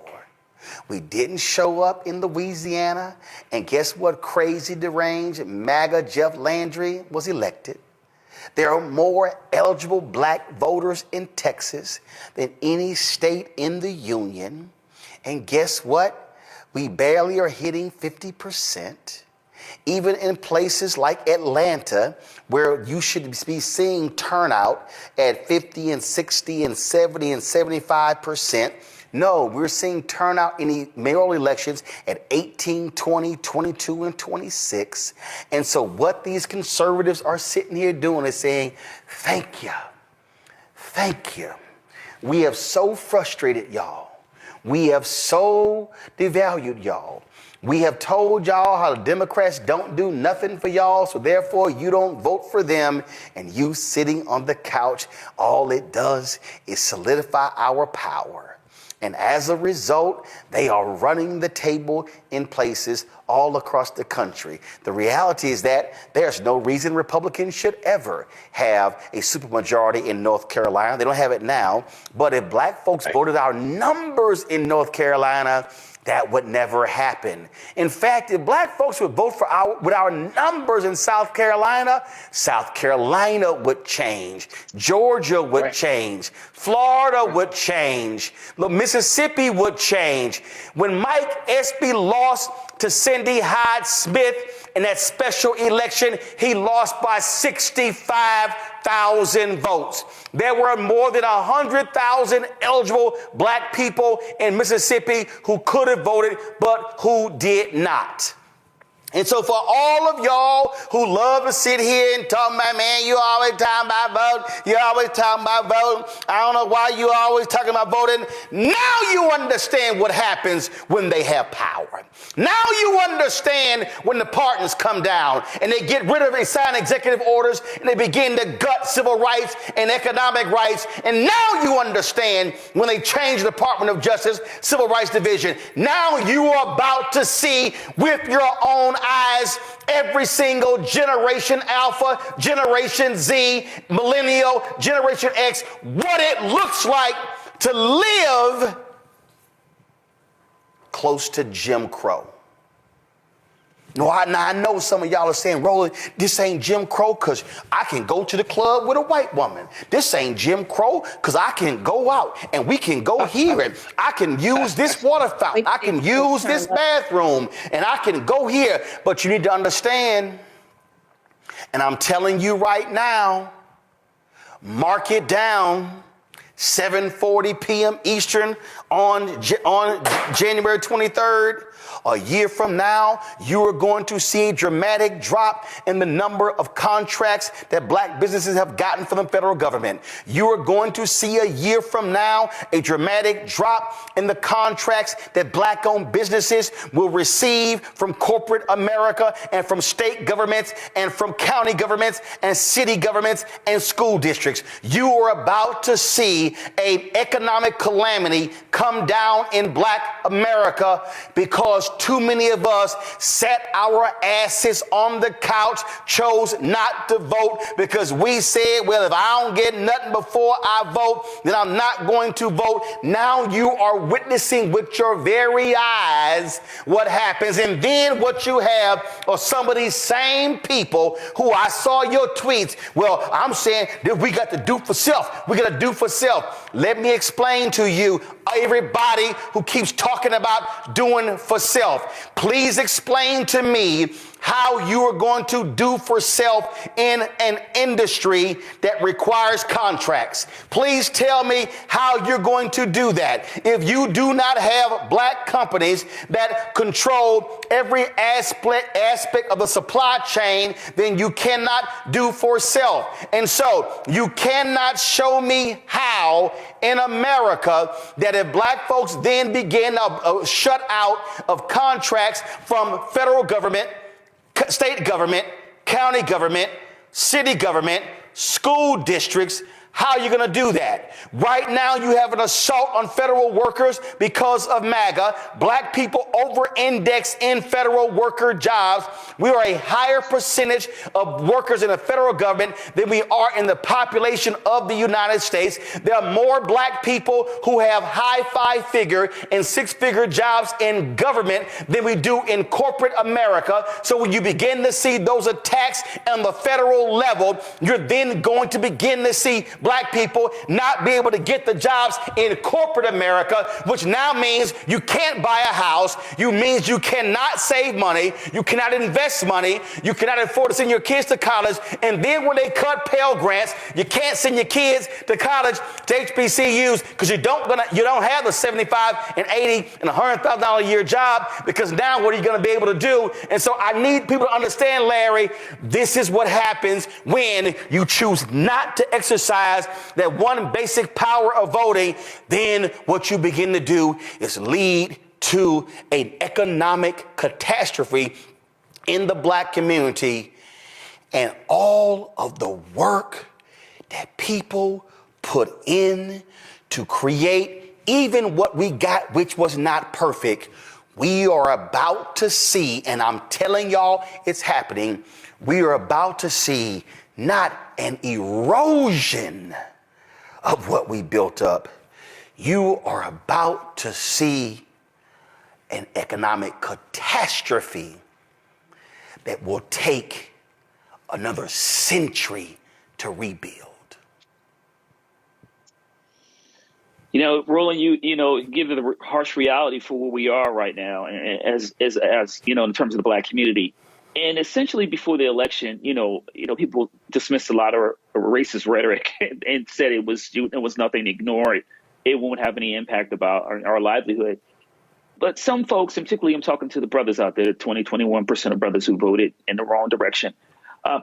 We didn't show up in Louisiana, and guess what? Crazy, deranged, MAGA Jeff Landry was elected. There are more eligible Black voters in Texas than any state in the union. And guess what? We barely are hitting 50%. Even in places like Atlanta, where you should be seeing turnout at 50 and 60 and 70 and 75%. No, we're seeing turnout in the mayoral elections at 18, 20, 22, and 26. And so what these conservatives are sitting here doing is saying, thank you. Thank you. We have so frustrated y'all. We have so devalued y'all. We have told y'all how the Democrats don't do nothing for y'all, so therefore you don't vote for them, and you sitting on the couch, all it does is solidify our power. And as a result, they are running the table in places all across the country. The reality is that there's no reason Republicans should ever have a supermajority in North Carolina. They don't have it now. But if Black folks voted our numbers in North Carolina, that would never happen. In fact, if Black folks would vote with our numbers in South Carolina would change. Georgia would change. Florida would change. Mississippi would change. When Mike Espy lost to Cindy Hyde Smith in that special election, he lost by 65,000 votes. There were more than 100,000 eligible Black people in Mississippi who could have voted, but who did not. And so for all of y'all who love to sit here and talk about, man, you always talking about voting. You always talking about voting. I don't know why you always talking about voting. Now you understand what happens when they have power. Now you understand when the partners come down and they get rid of and sign executive orders and they begin to gut civil rights and economic rights. And now you understand when they change the Department of Justice Civil Rights Division. Now you are about to see with your own eyes every single Generation Alpha, Generation Z, Millennial, Generation X, what it looks like to live close to Jim Crow. No, I know some of y'all are saying, Roland, this ain't Jim Crow because I can go to the club with a white woman. This ain't Jim Crow because I can go out and we can go here and I can use this water fountain. I can use this bathroom and I can go here. But you need to understand, and I'm telling you right now, mark it down, 7:40 p.m. Eastern on January 23rd. A year from now, you are going to see a dramatic drop in the number of contracts that black businesses have gotten from the federal government. You are going to see a year from now a dramatic drop in the contracts that black-owned businesses will receive from corporate America and from state governments and from county governments and city governments and school districts. You are about to see an economic calamity come down in black America because too many of us sat our asses on the couch, chose not to vote because we said, well, if I don't get nothing before I vote, then I'm not going to vote. Now you are witnessing with your very eyes what happens. And then what you have are some of these same people who I saw your tweets. Well, I'm saying that we got to do for self. We got to do for self. Let me explain to you, everybody who keeps talking about doing for self, please explain to me how you are going to do for self in an industry that requires contracts. Please tell me how you're going to do that. If you do not have black companies that control every aspect of the supply chain, then you cannot do for self. And so you cannot show me how in America that if black folks then begin to shut out of contracts from federal government, state government, county government, city government, school districts, how are you going to do that? Right now, you have an assault on federal workers because of MAGA. Black people over-index in federal worker jobs. We are a higher percentage of workers in the federal government than we are in the population of the United States. There are more black people who have high five-figure and six-figure jobs in government than we do in corporate America. So when you begin to see those attacks on the federal level, you're then going to begin to see black people not be able to get the jobs in corporate America, which now means you can't buy a house. You means you cannot save money. You cannot invest money. You cannot afford to send your kids to college. And then when they cut Pell Grants, you can't send your kids to college to HBCUs because you don't have the $75 and $80 and $100,000 a year job, because now what are you going to be able to do? And so I need people to understand, Larry, this is what happens when you choose not to exercise that one basic power of voting. Then what you begin to do is lead to an economic catastrophe in the black community, and all of the work that people put in to create even what we got, which was not perfect, we are about to see, and I'm telling y'all it's happening, we are about to see not an erosion of what we built up. You are about to see an economic catastrophe that will take another century to rebuild. You know, Roland, you know, give the harsh reality for where we are right now, as you know, in terms of the black community. And essentially, before the election, you know, people dismissed a lot of racist rhetoric and said it was nothing. Ignore it. It won't have any impact about our livelihood. But some folks, and particularly I'm talking to the brothers out there, 21% of brothers who voted in the wrong direction.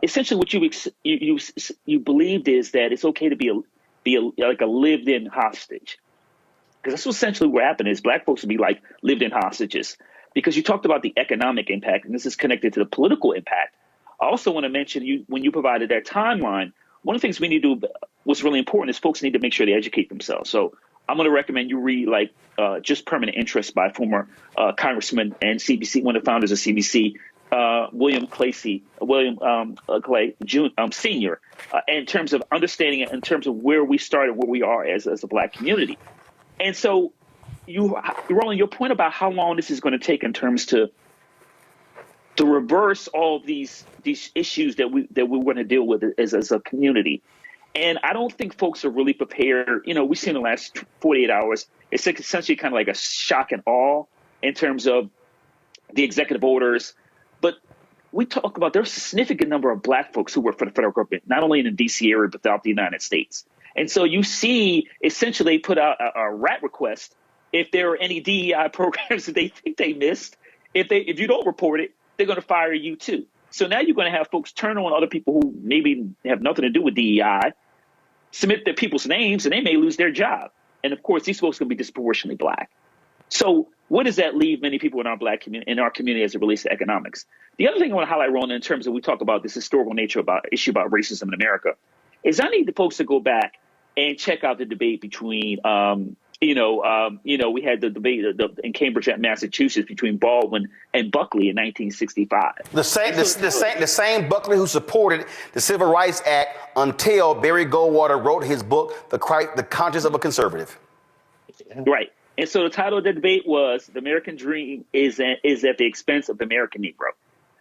Essentially, what you believed is that it's okay to be like a lived-in hostage, because that's essentially what happened. Is black folks would be like lived-in hostages. Because you talked about the economic impact, and this is connected to the political impact. I also want to mention, when you provided that timeline, one of the things we need to do, what's really important, is folks need to make sure they educate themselves. So I'm going to recommend you read Just Permanent Interest by former Congressman and CBC, one of the founders of CBC, William Clay Sr., in terms of understanding it, in terms of where we started, where we are as a black community. And so, Roland, your point about how long this is going to take in terms to to reverse all these issues that we want to deal with as a community. And I don't think folks are really prepared. You know, we've seen the last 48 hours. It's essentially kind of like a shock and awe in terms of the executive orders. But we talk about there's a significant number of black folks who work for the federal government, not only in the D.C. area, but throughout the United States. And so you see, essentially, put out a rat request if there are any DEI programs that they think they missed. If you don't report it, they're going to fire you too. So now you're going to have folks turn on other people who maybe have nothing to do with DEI, submit their people's names, and they may lose their job. And of course, these folks are going to be disproportionately black. So what does that leave many people in our black community, in our community, as it relates to economics? The other thing I want to highlight, Roland, in terms of we talk about this historical nature issue about racism in America, is I need the folks to go back and check out the debate between, we had the debate in Cambridge, Massachusetts, between Baldwin and Buckley in 1965. The same Buckley who supported the Civil Rights Act until Barry Goldwater wrote his book, The Conscience of a Conservative. Right. And so the title of the debate was "The American Dream is at the Expense of the American Negro."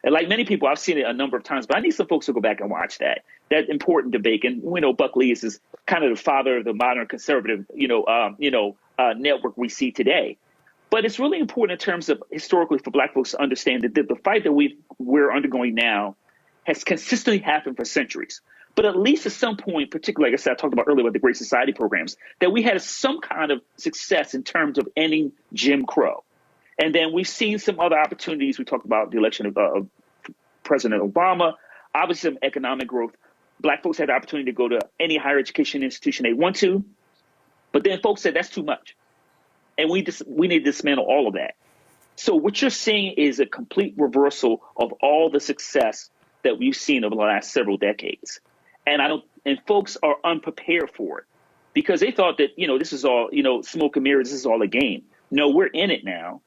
And like many people, I've seen it a number of times, but I need some folks to go back and watch that important debate. And we know Buckley is kind of the father of the modern conservative, network we see today. But it's really important in terms of historically for black folks to understand that the fight that we're undergoing now has consistently happened for centuries. But at least at some point, particularly, like I said, I talked about earlier with the Great Society programs, that we had some kind of success in terms of ending Jim Crow. And then we've seen some other opportunities. We talked about the election of President Obama, obviously some economic growth. Black folks had the opportunity to go to any higher education institution they want to. But then folks said that's too much. And we need to dismantle all of that. So what you're seeing is a complete reversal of all the success that we've seen over the last several decades. And folks are unprepared for it because they thought that, this is all, smoke and mirrors, this is all a game. No, we're in it now.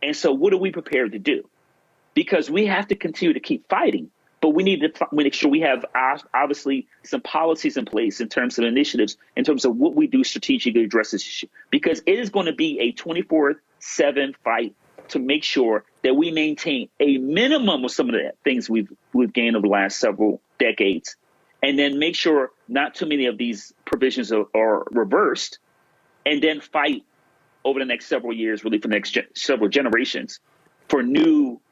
And so what are we prepared to do? Because we have to continue to keep fighting, but we need to make sure we have obviously some policies in place in terms of initiatives, in terms of what we do strategically to address this issue, because it is going to be a 24/7 fight to make sure that we maintain a minimum of some of the things we've gained over the last several decades, and then make sure not too many of these provisions are reversed, and then fight over the next several years, really for the next several generations, for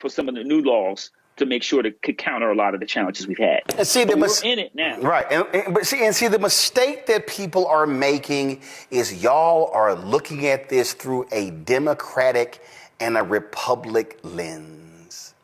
some of the new laws to make sure to counter a lot of the challenges we've had. And see, we're in it now. Right. But the mistake that people are making is y'all are looking at this through a Democratic and a Republic lens.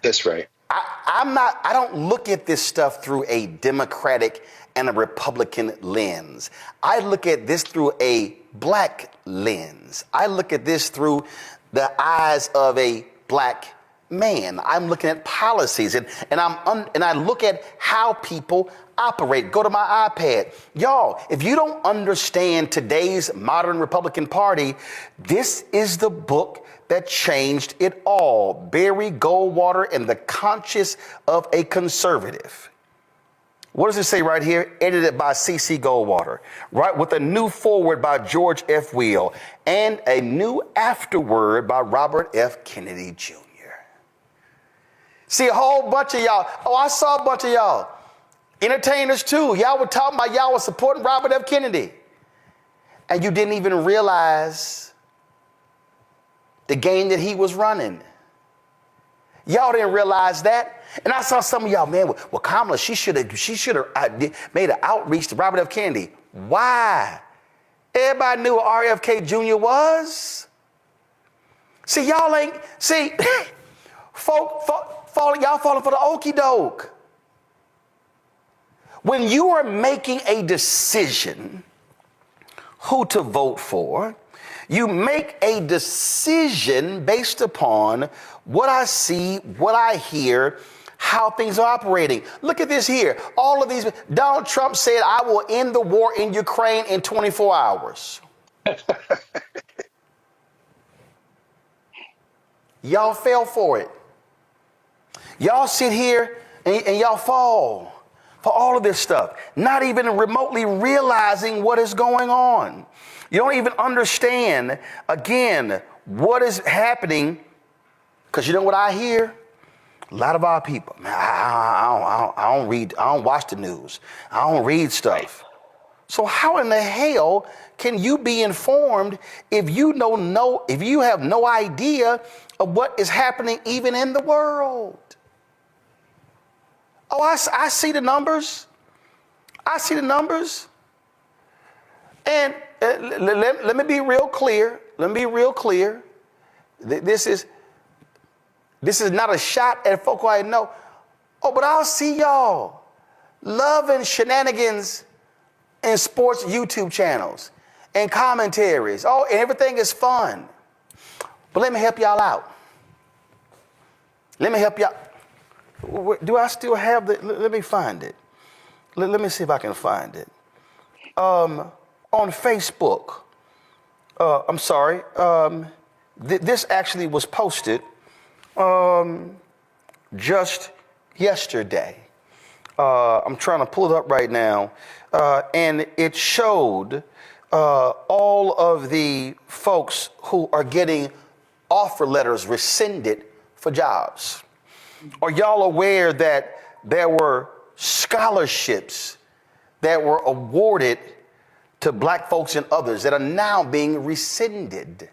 That's right. I don't look at this stuff through a Democratic and a Republican lens. I look at this through a black lens. I look at this through the eyes of a black man. I'm looking at policies and I look at how people operate. Go to my iPad. Y'all, if you don't understand today's modern Republican Party, this is the book that changed it all. Barry Goldwater and the Conscience of a Conservative. What does it say right here? Edited by C.C. Goldwater, right? With a new foreword by George F. Will and a new afterword by Robert F. Kennedy Jr. See, a whole bunch of y'all. Oh, I saw a bunch of y'all. Entertainers too. Y'all were talking about y'all were supporting Robert F. Kennedy. And you didn't even realize the game that he was running. Y'all didn't realize that. And I saw some of y'all, man, well, Kamala, she should have made an outreach to Robert F. Kennedy. Why? Everybody knew what RFK Jr. was. See, y'all ain't, see, y'all falling for the okie doke. When you are making a decision who to vote for, you make a decision based upon what I see, what I hear, how things are operating. Look at this here. All of these. Donald Trump said, I will end the war in Ukraine in 24 hours. Y'all fell for it. Y'all sit here and y'all fall for all of this stuff, not even remotely realizing what is going on. You don't even understand, again, what is happening, because you know what I hear? A lot of our people, man, I don't read, I don't watch the news. I don't read stuff. So how in the hell can you be informed if you if you have no idea of what is happening even in the world? Oh, I see the numbers. I see the numbers. And let me be real clear. Let me be real clear. This is not a shot at folk I know. Oh, but I'll see y'all loving shenanigans in sports YouTube channels and commentaries. Oh, and everything is fun. But let me help y'all out. Let me help y'all. Do I still have the? Let me find it. Let me see if I can find it. On Facebook. I'm sorry. This actually was posted just yesterday. I'm trying to pull it up right now. And it showed all of the folks who are getting offer letters rescinded for jobs. Are y'all aware that there were scholarships that were awarded to black folks and others that are now being rescinded?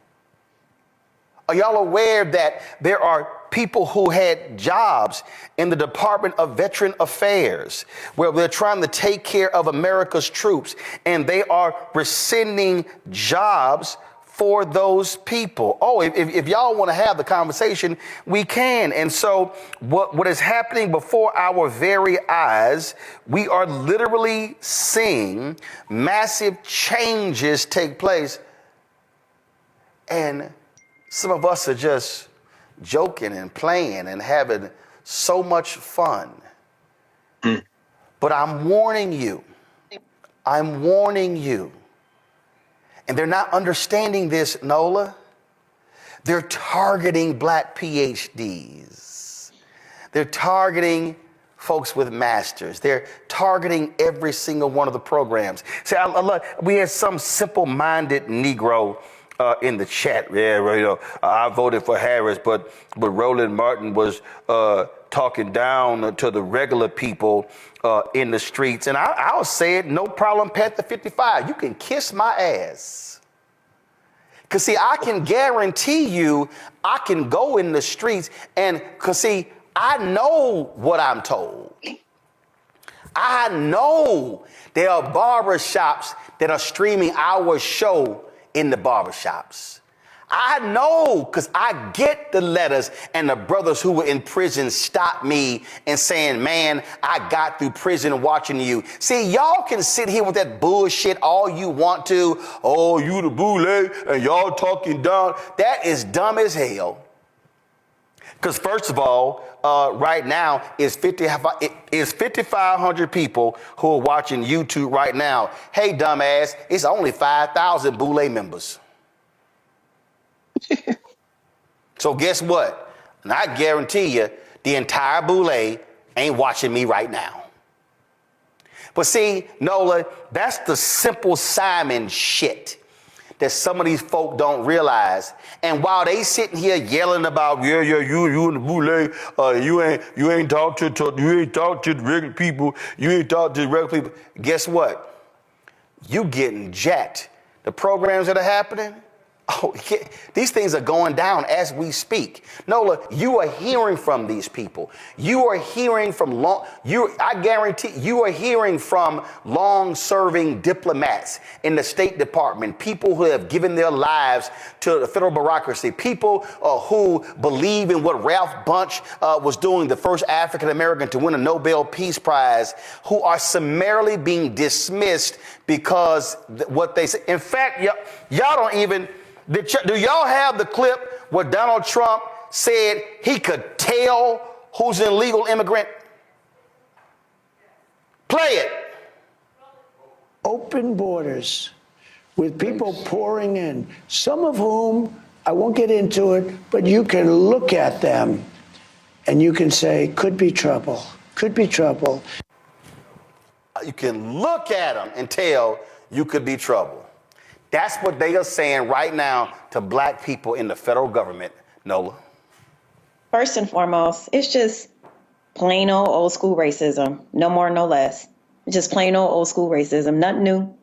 Are y'all aware that there are people who had jobs in the Department of Veteran Affairs where they're trying to take care of America's troops, and they are rescinding jobs for those people? Oh, if y'all want to have the conversation, we can. And so what is happening before our very eyes, we are literally seeing massive changes take place. And some of us are just joking and playing and having so much fun. But I'm warning you. And they're not understanding this, Nola. They're targeting black PhDs. They're targeting folks with masters. They're targeting every single one of the programs. See, we had some simple-minded Negro in the chat. Yeah, you know, I voted for Harris, but Roland Martin was talking down to the regular people in the streets. And I'll say it, no problem, Panther 55. You can kiss my ass. Because, see, I can guarantee you I can go in the streets and, because, see, I know what I'm told. I know there are barbershops that are streaming our show in the barbershops. I know because I get the letters, and the brothers who were in prison stopped me and saying, man, I got through prison watching you. See, y'all can sit here with that bullshit all you want to. Oh, you the boule, and y'all talking down. That is dumb as hell. Because first of all, right now is 5,500 people who are watching YouTube right now. Hey, dumbass, it's only 5,000 Boule members. So guess what? And I guarantee you, the entire Boule ain't watching me right now. But see, Nola, that's the Simple Simon shit that some of these folk don't realize. And while they sitting here yelling about, you in the Boule, you ain't talk to the regular people, you ain't talk to the regular people. Guess what? You getting jacked. The programs that are happening, oh, these things are going down as we speak. Nola, you are hearing from these people. You are hearing from I guarantee you are hearing from long-serving diplomats in the State Department, people who have given their lives to the federal bureaucracy, people who believe in what Ralph Bunche was doing, the first African-American to win a Nobel Peace Prize, who are summarily being dismissed because what they say. In fact, y'all don't even. Do y'all have the clip where Donald Trump said he could tell who's an illegal immigrant? Play it. Open borders with people pouring in, some of whom, I won't get into it, but you can look at them and you can say, could be trouble, could be trouble. You can look at them and tell you could be trouble. That's what they are saying right now to black people in the federal government, Nola. First and foremost, it's just plain old school racism. No more, no less. Just plain old school racism. Nothing new.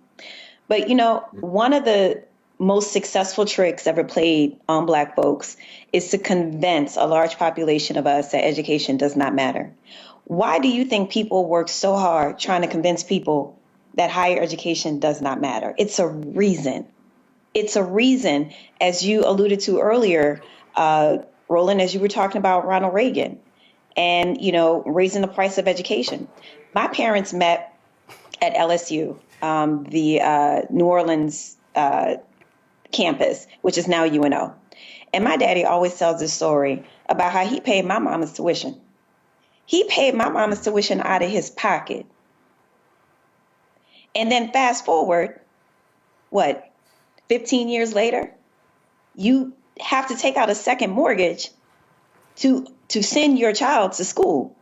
But, one of the most successful tricks ever played on Black folks is to convince a large population of us that education does not matter. Why do you think people work so hard trying to convince people that higher education does not matter? It's a reason. It's a reason, as you alluded to earlier, Roland, as you were talking about Ronald Reagan and, raising the price of education. My parents met at LSU, the New Orleans campus, which is now UNO. And my daddy always tells this story about how he paid my mama's tuition. He paid my mama's tuition out of his pocket. And then fast forward, 15 years later, you have to take out a second mortgage to send your child to school.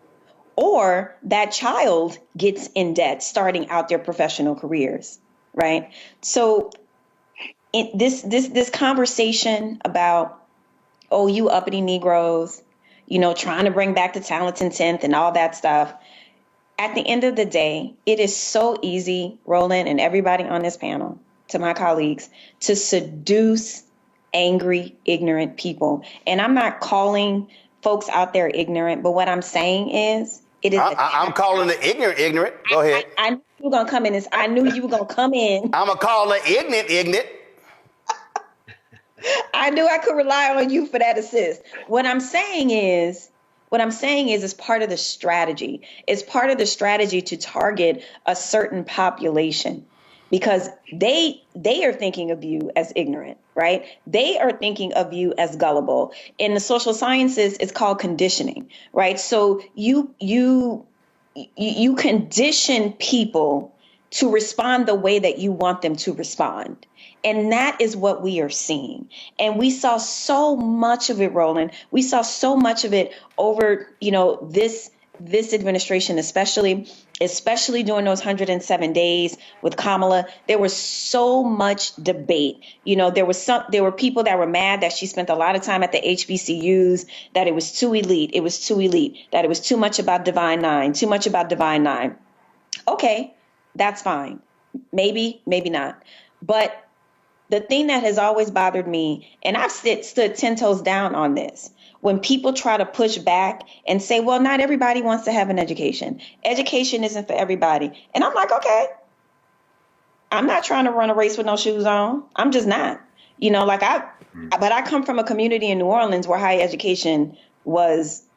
Or that child gets in debt starting out their professional careers, right? So this conversation about, you uppity Negroes, trying to bring back the talent and 10th and all that stuff. At the end of the day, it is so easy, Roland and everybody on this panel, to my colleagues, to seduce angry, ignorant people. And I'm not calling folks out there ignorant, but what I'm saying is, it is. I'm calling the ignorant. Go ahead. I knew you were gonna come in. I knew you were gonna come in. I'm gonna call the ignorant. I knew I could rely on you for that assist. What I'm saying is it's part of the strategy. It's part of the strategy to target a certain population because they are thinking of you as ignorant, right? They are thinking of you as gullible. In the social sciences, it's called conditioning, right? So you condition people to respond the way that you want them to respond. And that is what we are seeing. And we saw so much of it, Roland. We saw so much of it over, this administration, especially during those 107 days with Kamala. There was so much debate. There were people that were mad that she spent a lot of time at the HBCUs, that it was too elite. That it was too much about Divine Nine. Okay, that's fine. Maybe not. But the thing that has always bothered me, and I've stood 10 toes down on this, when people try to push back and say, well, not everybody wants to have an education. Education isn't for everybody. And I'm like, okay, I'm not trying to run a race with no shoes on. I'm just not. But I come from a community in New Orleans where higher education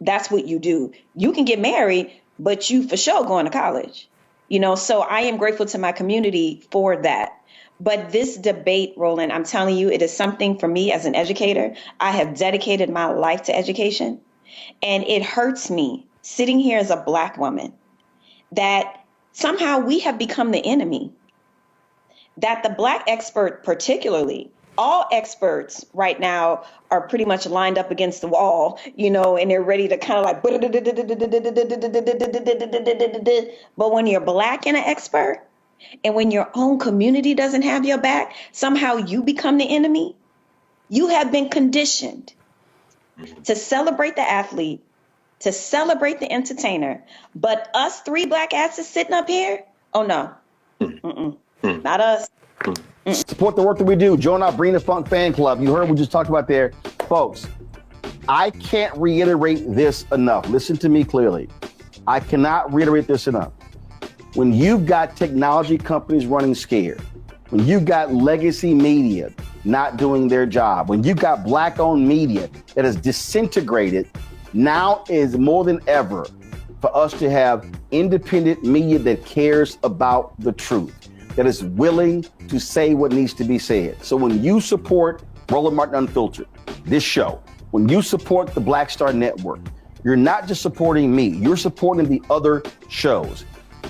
that's what you do. You can get married, but you for sure going to college. So I am grateful to my community for that. But this debate, Roland, I'm telling you, it is something for me as an educator. I have dedicated my life to education. And it hurts me sitting here as a Black woman that somehow we have become the enemy. That the Black expert particularly, all experts right now are pretty much lined up against the wall, and they're ready to kind of like, but when you're Black and an expert, and when your own community doesn't have your back, somehow you become the enemy. You have been conditioned to celebrate the athlete, to celebrate the entertainer. But us three Black asses sitting up here, oh no, not us. Support the work that we do. Join our Bring the Funk fan club. You heard what we just talked about there. Folks, I can't reiterate this enough. Listen to me clearly. I cannot reiterate this enough. When you've got technology companies running scared, when you've got legacy media not doing their job, when you've got Black-owned media that has disintegrated, now is more than ever for us to have independent media that cares about the truth, that is willing to say what needs to be said. So when you support Roland Martin Unfiltered, this show, when you support the Black Star Network, you're not just supporting me, you're supporting the other shows.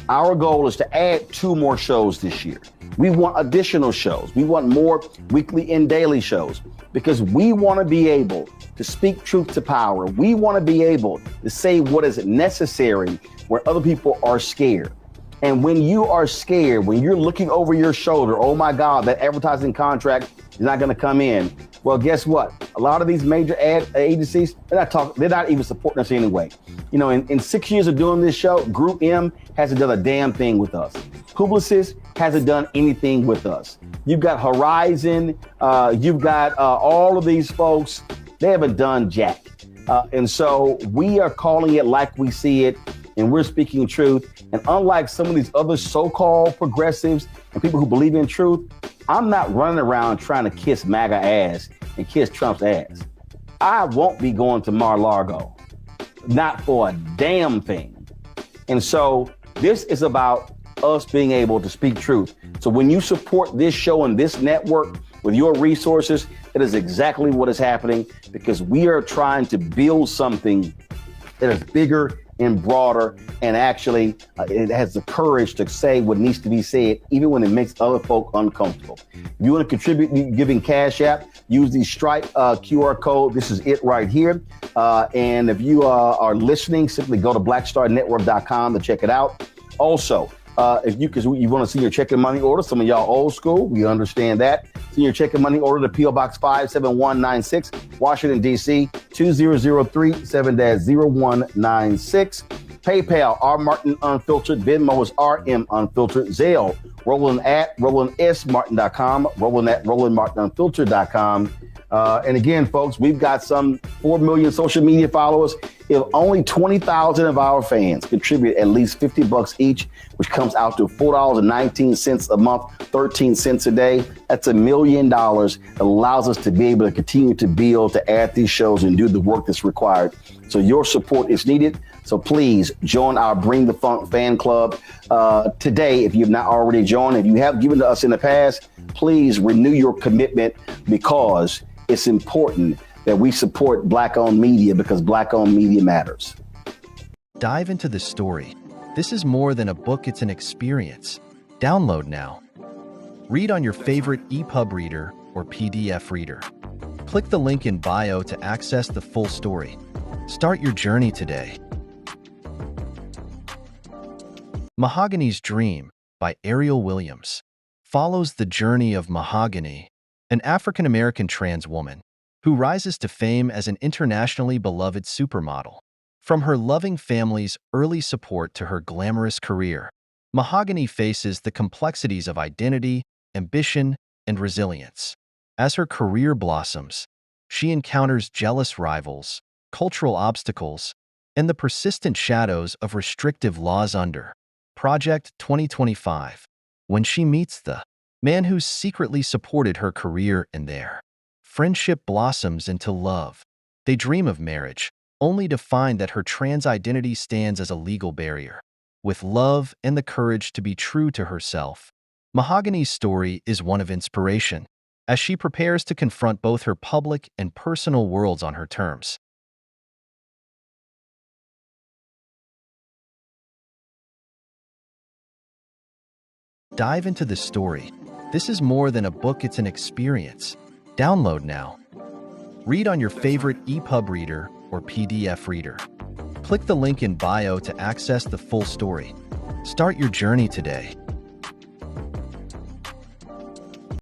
Our goal is to add 2 more shows this year. We want additional shows. We want more weekly and daily shows because we want to be able to speak truth to power. We want to be able to say what is necessary where other people are scared. And when you are scared, when you're looking over your shoulder, oh my God, that advertising contract is not going to come in. Well, guess what? A lot of these major ad agencies, they're not even supporting us anyway. You know, in 6 years of doing this show, Group M hasn't done a damn thing with us. Publicis hasn't done anything with us. You've got Horizon, you've got all of these folks, they haven't done jack. And so we are calling it like we see it, and we're speaking truth. And unlike some of these other so-called progressives and people who believe in truth, I'm not running around trying to kiss MAGA ass and kiss Trump's ass. I won't be going to Mar-a-Lago, not for a damn thing. And so this is about us being able to speak truth. So when you support this show and this network with your resources, that is exactly what is happening, because we are trying to build something that is bigger and broader, and actually it has the courage to say what needs to be said, even when it makes other folk uncomfortable. If you want to contribute giving Cash App, use the Stripe QR code. This is it right here. And if you are listening, simply go to blackstarnetwork.com to check it out. Also, because you want to see your checking money order, some of y'all old school, we understand that. See your checking money order to P.O. Box 57196, Washington, D.C., 2003 7-0196. PayPal, R. Martin Unfiltered. Venmo is RM Unfiltered. Zelle, Roland at RolandSMartin.com, Roland at RolandMartinUnfiltered.com. And again, folks, we've got some 4 million social media followers. If only 20,000 of our fans contribute at least $50 each, which comes out to $4.19 a month, 13 cents a day, that's $1 million. It allows us to be able to continue to build, to add these shows and do the work that's required. So your support is needed. So please join our Bring the Funk fan club today. If you've not already joined, if you have given to us in the past, please renew your commitment, because it's important that we support Black-owned media, because Black-owned media matters. Dive into the story. This is more than a book, it's an experience. Download now. Read on your favorite EPUB reader or PDF reader. Click the link in bio to access the full story. Start your journey today. Mahogany's Dream by Ariel Williams follows the journey of Mahogany, an African-American trans woman who rises to fame as an internationally beloved supermodel. From her loving family's early support to her glamorous career, Mahogany faces the complexities of identity, ambition, and resilience. As her career blossoms, she encounters jealous rivals, cultural obstacles, and the persistent shadows of restrictive laws under Project 2025, when she meets the man who secretly supported her career, and their friendship blossoms into love. They dream of marriage, only to find that her trans identity stands as a legal barrier. With love and the courage to be true to herself, Mahogany's story is one of inspiration, as she prepares to confront both her public and personal worlds on her terms. Dive into the story. This is more than a book, it's an experience. Download now. Read on your favorite EPUB reader or PDF reader. Click the link in bio to access the full story. Start your journey today.